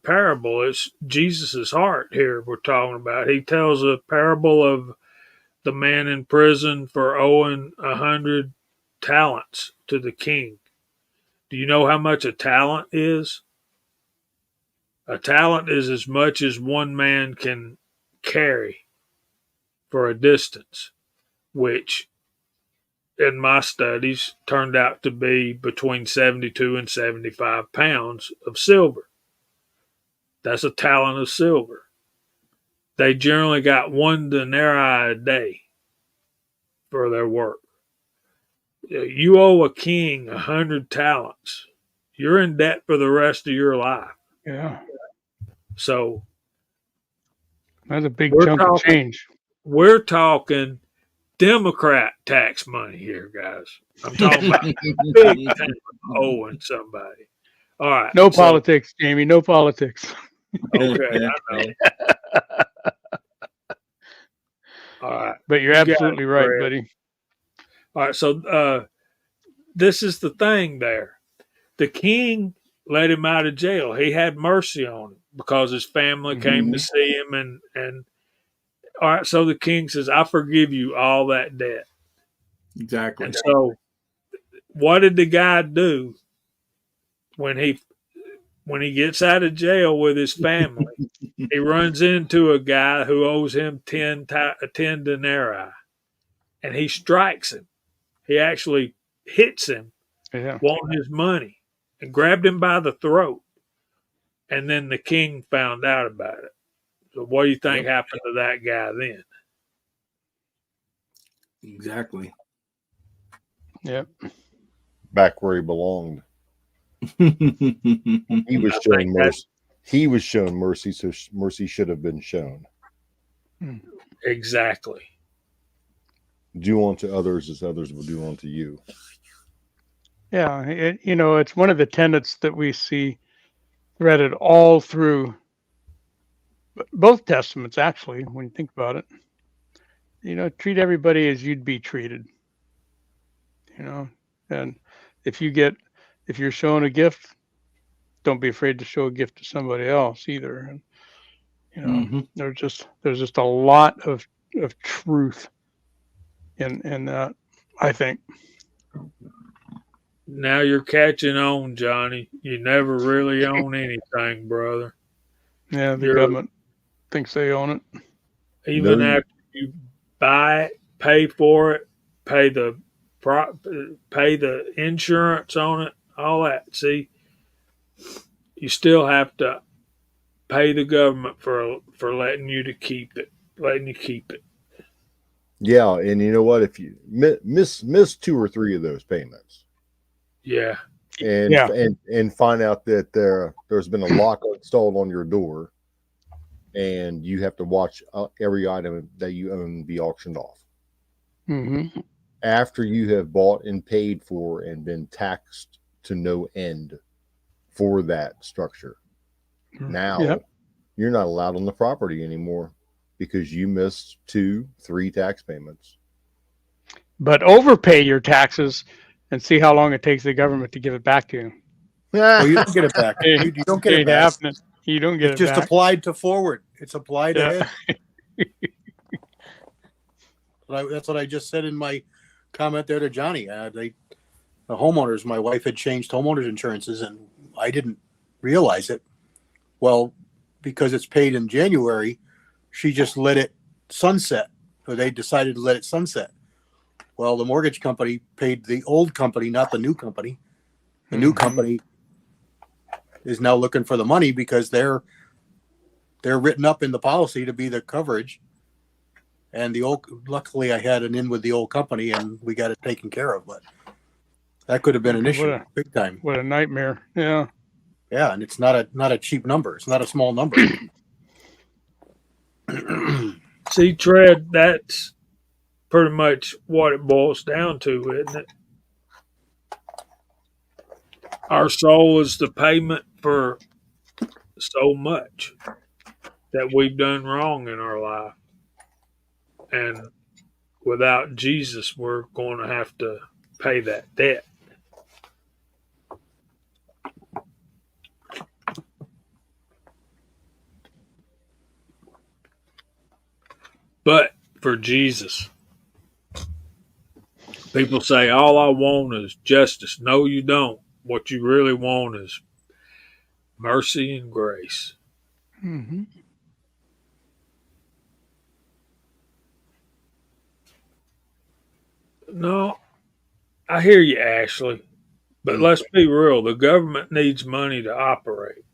parable. It's Jesus's heart here we're talking about. He tells a parable of the man in prison for owing 100 talents to the king. Do you know how much a talent is? A talent is as much as one man can carry for a distance, which in my studies turned out to be between 72 and 75 pounds of silver. That's a talent of silver. They generally got 1 denarii a day for their work. You owe a king 100 talents. You're in debt for the rest of your life. Yeah. So that's a big chunk of change. We're talking Democrat tax money here, guys. I'm talking about big time owing somebody. All right. No politics, Jamie. No politics. Okay, I know. All right. But you're absolutely right, buddy. All right. So this is the thing there. The king let him out of jail. He had mercy on him because his family came to see him. And all right. So the king says, I forgive you all that debt. Exactly. And so what did the guy do when he gets out of jail with his family? He runs into a guy who owes him 10 denarii, and he strikes him. He actually hits him, wanting his money, and grabbed him by the throat. And then the king found out about it. So what do you think happened to that guy then? Exactly. Yep. Back where he belonged. He was shown mercy. He was shown mercy, so mercy should have been shown. Exactly. Do unto others as others will do unto you. Yeah, it's one of the tenets that we see threaded all through both testaments, actually, when you think about it. Treat everybody as you'd be treated. And if you're shown a gift, don't be afraid to show a gift to somebody else either. And there's just a lot of truth in that, I think. Now you're catching on, Johnny. You never really own anything, brother. Yeah, the government thinks they own it. Even after you buy it, pay for it, pay the insurance on it, all that. See, you still have to pay the government for letting you keep it. Yeah, and you know what? If you miss 2 or 3 of those payments, and find out that there's been a lock installed on your door, and you have to watch every item that you own be auctioned off. Mm-hmm. After you have bought and paid for and been taxed to no end for that structure. Now Yep. you're not allowed on the property anymore because you missed 2-3 tax payments. But overpay your taxes and see how long it takes the government to give it back to you. Well, you don't get it back. You don't get it Ain't back. happening. You don't get It's it just back. applied to forward. It's applied Yeah. ahead. That's what I just said in my comment there to Johnny. The homeowners, my wife had changed homeowners insurances, and I didn't realize it. Well, because it's paid in January, she just let it sunset, or they decided to let it sunset. Well, the mortgage company paid the old company, not the new company. The new company is now looking for the money because they're written up in the policy to be the coverage. And luckily I had an in with the old company and we got it taken care of, but that could have been an issue big time. What a nightmare. Yeah. Yeah. And it's not a cheap number. It's not a small number. See, Tread, that's pretty much what it boils down to, isn't it? Our soul is the payment for so much that we've done wrong in our life. And without Jesus, we're going to have to pay that debt. But for Jesus, people say, all I want is justice. No, you don't. What you really want is mercy and grace. Mm-hmm. No, I hear you, Ashley. But let's be real. The government needs money to operate.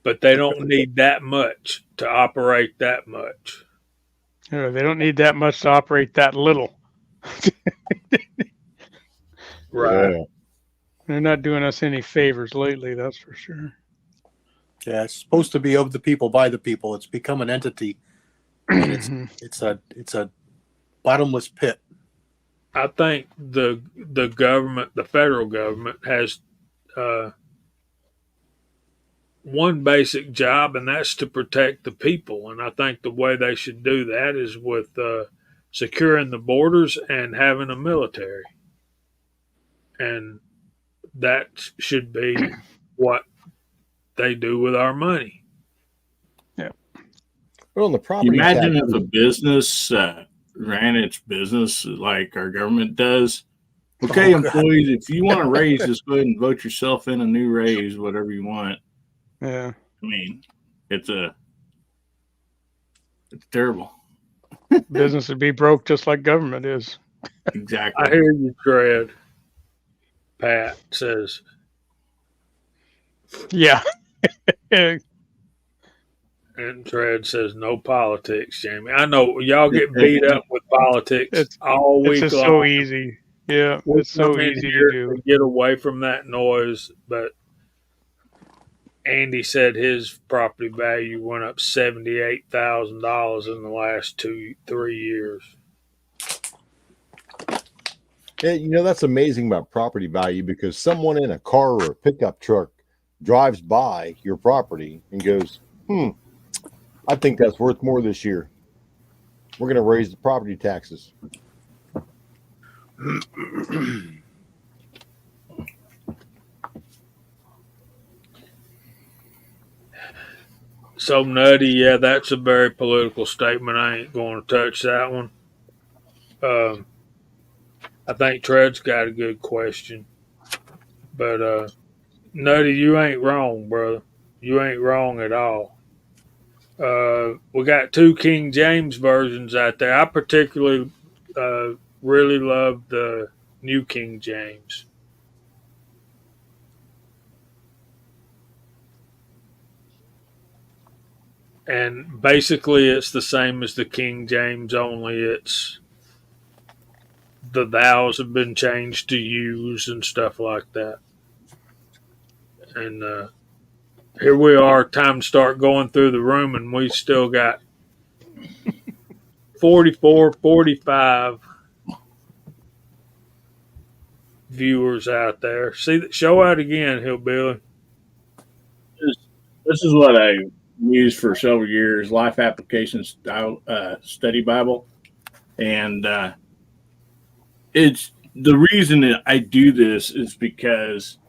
But they don't need that much to operate that much. Yeah, they don't need that much to operate that little. Right. Yeah. They're not doing us any favors lately, that's for sure. Yeah. It's supposed to be of the people, by the people. It's become an entity. And it's a bottomless pit. I think the government, the federal government, has one basic job, and that's to protect the people. And I think the way they should do that is with securing the borders and having a military. And that should be what they do with our money. Yeah. Well, on the property Imagine tax, if a business ran its business like our government does. Okay, employees, if you want a raise, just go ahead and vote yourself in a new raise, whatever you want. Yeah. I mean, it's terrible. Business would be broke just like government is. Exactly. I hear you, Fred. Pat says, Yeah. and Fred says, no politics, Jamie. I know y'all get beat up with politics all week It's just long. so easy. Yeah, We it's so come in easy here to do. to get away from that noise, but Andy said his property value went up $78,000 in the last 2-3 years. yeah, you know, that's amazing about property value because someone in a car or a pickup truck drives by your property and goes, I think that's worth more this year. We're going to raise the property taxes. So nutty, yeah, that's a very political statement. I ain't going to touch that one. I think Tread's got a good question. But Nutty, you ain't wrong, brother. You ain't wrong at all. We got 2 King James versions out there. I particularly really love the New King James. And basically it's the same as the King James, only it's the thous have been changed to yous and stuff like that. And here we are, time to start going through the room, and we still got 44, 45 viewers out there. Show out again, Hillbilly. This is what I used for several years, Life Application Style Study Bible. And it's the reason that I do this is because,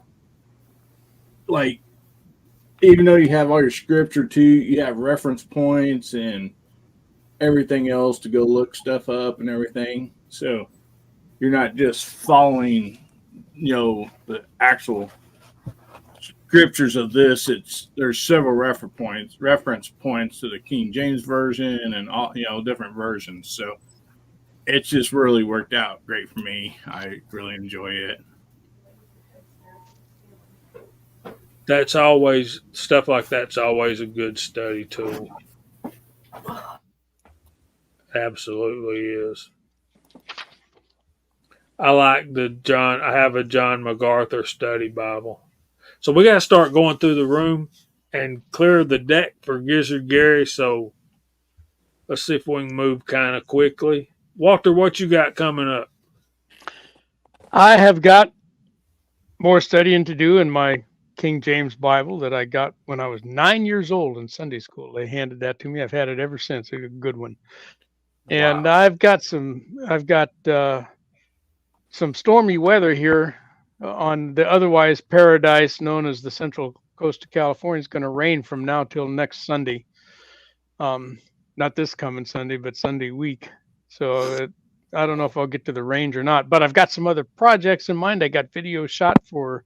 like, even though you have all your scripture too, you have reference points and everything else to go look stuff up and everything. So you're not just following, the actual scriptures of this. There's several reference points to the King James version and all, different versions. So it's just really worked out great for me. I really enjoy it. That's always stuff like that's always a good study tool. Absolutely is. I like I have a John MacArthur study Bible. So we got to start going through the room and clear the deck for Gizzard Gary. So let's see if we can move kind of quickly. Walter, what you got coming up? I have got more studying to do in my King James Bible that I got when I was 9 years old in Sunday school. They handed that to me. I've had it ever since. It's a good one. And Wow. I've got some stormy weather here on the otherwise paradise known as the Central Coast of California. It's going to rain from now till next Sunday. Not this coming Sunday, but Sunday week. So I don't know if I'll get to the range or not, but I've got some other projects in mind. I got video shot for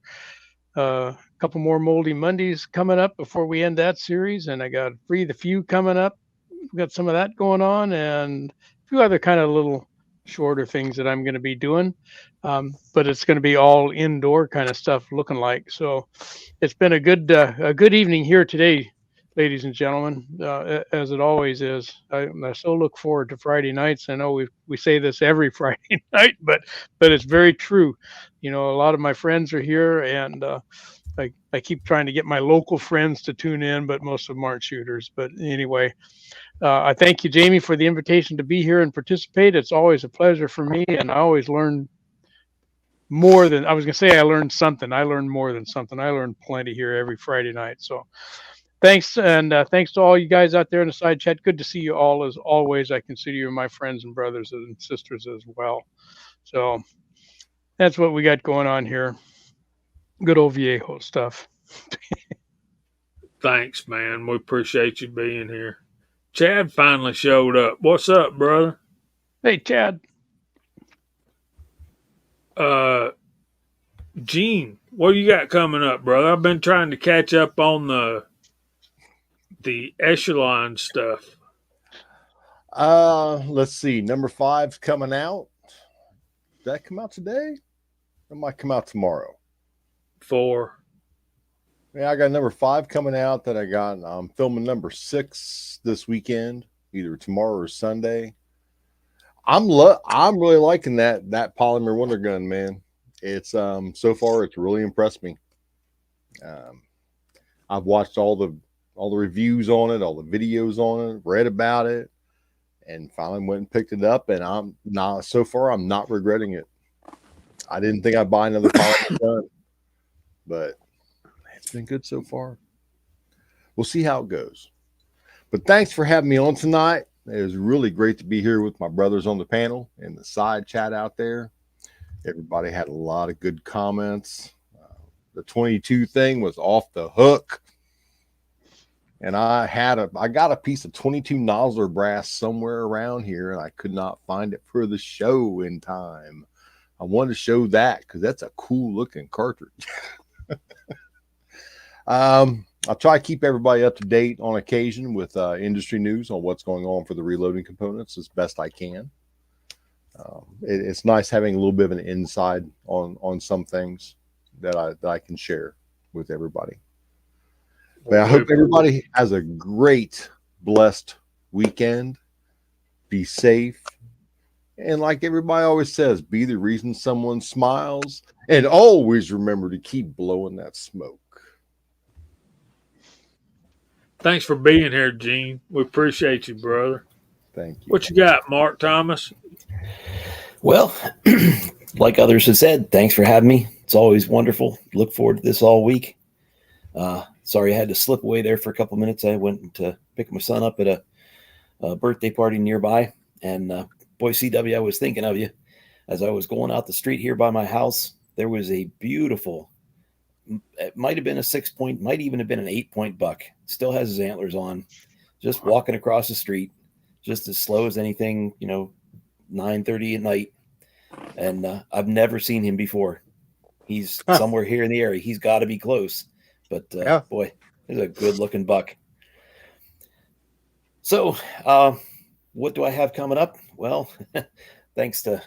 a couple more Moldy Mondays coming up before we end that series, and I got Free the Few coming up. We've got some of that going on, and a few other kind of little shorter things that I'm going to be doing, but it's going to be all indoor kind of stuff looking like. So it's been a good evening here today, ladies and gentlemen, as it always is. I so look forward to Friday nights. I know we say this every Friday night, but it's very true. A lot of my friends are here, and I keep trying to get my local friends to tune in, but most of them aren't shooters. But anyway, I thank you, Jamie, for the invitation to be here and participate. It's always a pleasure for me, and I always learn more than I was going to say. I learned something. I learned more than something. I learned plenty here every Friday night. So thanks, and thanks to all you guys out there in the side chat. Good to see you all as always. I consider you my friends and brothers and sisters as well. So that's what we got going on here. Good old Viejo stuff. Thanks, man. We appreciate you being here. Chad finally showed up. What's up, brother? Hey, Chad. Gene, what do you got coming up, brother? I've been trying to catch up on the echelon stuff. Let's see. Number 5's coming out. Did that come out today? It might come out tomorrow. 4. Yeah, I got number 5 coming out that I got. I'm filming number 6 this weekend, either tomorrow or Sunday. I'm really liking that polymer wonder gun, man. It's so far it's really impressed me. I've watched all the reviews on it, all the videos on it, read about it, and finally went and picked it up. And I'm not regretting it. I didn't think I'd buy another polymer gun, but it's been good so far. We'll see how it goes. But thanks for having me on tonight. It was really great to be here with my brothers on the panel and the side chat out there. Everybody had a lot of good comments. The 22 thing was off the hook. And I got a piece of 22 Nosler brass somewhere around here, and I could not find it for the show in time. I wanted to show that because that's a cool looking cartridge. I'll try to keep everybody up to date on occasion with industry news on what's going on for the reloading components as best I can. It's nice having a little bit of an inside on some things that I can share with everybody. But I hope everybody has a great, blessed weekend. Be safe. And like everybody always says, be the reason someone smiles. And always remember to keep blowing that smoke. Thanks for being here, Gene. We appreciate you, brother. Thank you. What you got, Mark Thomas? Well, like others have said, thanks for having me. It's always wonderful. Look forward to this all week. Sorry I had to slip away there for a couple minutes. I went to pick my son up at a birthday party nearby. And boy, CW, I was thinking of you. As I was going out the street here by my house, there was a beautiful, it might have been a 6-point, might even have been an 8-point buck. Still has his antlers on, just walking across the street, just as slow as anything, 9:30 at night. And I've never seen him before. He's somewhere here in the area. He's got to be close. But boy, he's a good looking buck. So what do I have coming up? Well, thanks to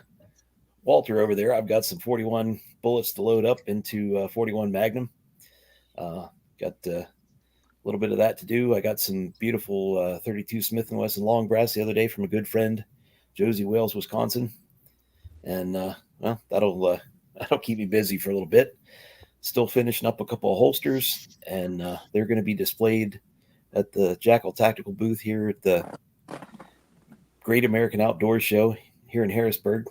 Walter over there, I've got some 41 bullets to load up into 41 Magnum. Got a little bit of that to do. I got some beautiful 32 Smith & Wesson long brass the other day from a good friend, Josie Wales, Wisconsin. And well, that'll keep me busy for a little bit. Still finishing up a couple of holsters, and they're going to be displayed at the Jackal Tactical booth here at the Great American Outdoors Show here in Harrisburg.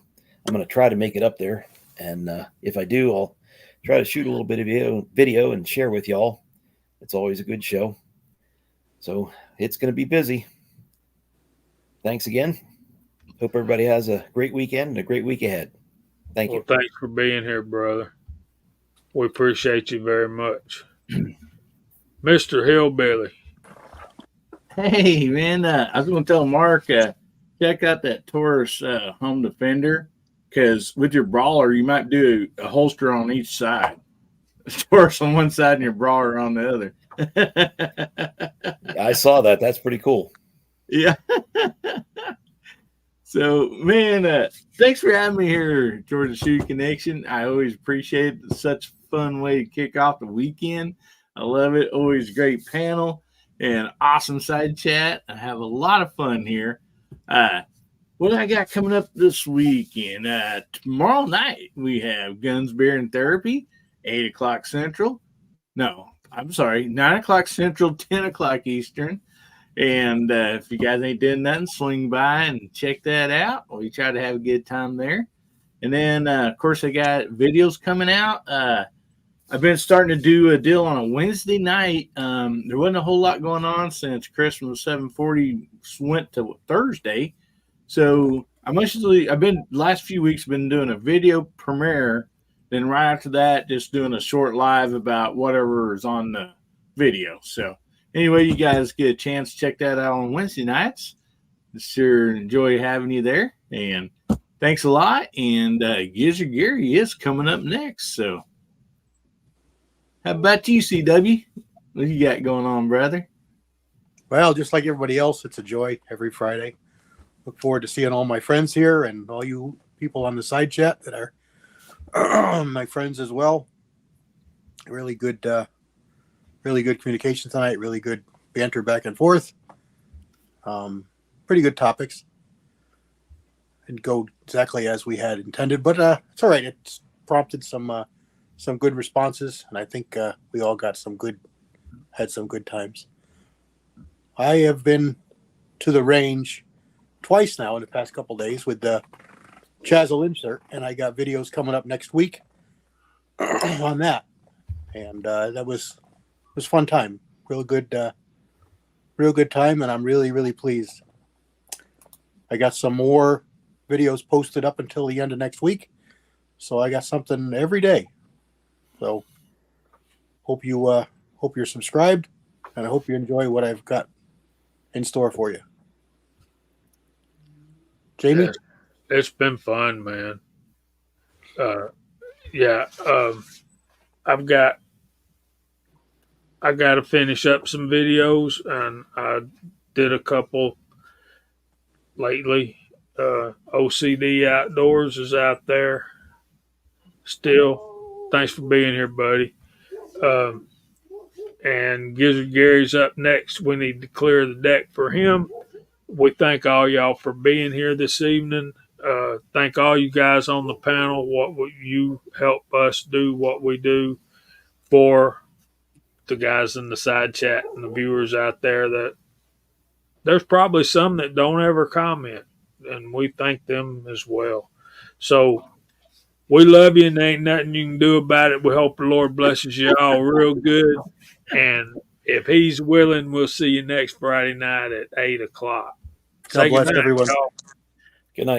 I'm going to try to make it up there, and if I do, I'll try to shoot a little bit of video and share with y'all. It's always a good show. So it's going to be busy. Thanks again. Hope everybody has a great weekend and a great week ahead. Thank you. Thanks for being here, brother. We appreciate you very much. Mr. Hillbilly. Hey, man, I was going to tell Mark, check out that Taurus home defender, because with your brawler, you might do a holster on each side. Taurus on one side and your brawler on the other. I saw that. That's pretty cool. Yeah. So, man, thanks for having me here, Georgia Shoe Connection. I always appreciate it. It's such a fun way to kick off the weekend. I love it. Always great panel and awesome side chat. I have a lot of fun here. What I got coming up this weekend? Tomorrow night, we have Guns, Beer, and Therapy, 8 o'clock Central. No, I'm sorry, 9 o'clock Central, 10 o'clock Eastern. And if you guys ain't doing nothing, swing by and check that out. We try to have a good time there. And then, of course, I got videos coming out. I've been starting to do a deal on a Wednesday night. There wasn't a whole lot going on since Christmas 740 went to Thursday. So last few weeks, been doing a video premiere. Then right after that, just doing a short live about whatever is on the video. So anyway, you guys get a chance to check that out on Wednesday nights. Sure enjoy having you there. And thanks a lot. And Gizzard Gary is coming up next. So how about you, CW? What you got going on, brother? Well, just like everybody else, it's a joy every Friday. Look forward to seeing all my friends here and all you people on the side chat that are my friends as well. Really good communication tonight. Really good banter back and forth. Pretty good topics. Didn't go exactly as we had intended, but it's all right. It's prompted some good responses, and I think we all got had some good times. I have been to the range twice now in the past couple of days with the Chazel insert, and I got videos coming up next week on that. And that was fun time. Real good time, and I'm really, really pleased. I got some more videos posted up until the end of next week, so I got something every day. So hope you're subscribed, and I hope you enjoy what I've got in store for you. Jamie? Yeah, it's been fun, man. I got to finish up some videos, and I did a couple lately. OCD Outdoors is out there still. Thanks for being here, buddy. And Gizzard Gary's up next. We need to clear the deck for him. We thank all y'all for being here this evening. Thank all you guys on the panel. You help us do what we do for the guys in the side chat and the viewers out there that there's probably some that don't ever comment, and we thank them as well. So we love you, and there ain't nothing you can do about it. We hope the Lord blesses you all real good. And if he's willing, we'll see you next Friday night at 8 o'clock. God bless everyone. y'all. Good night.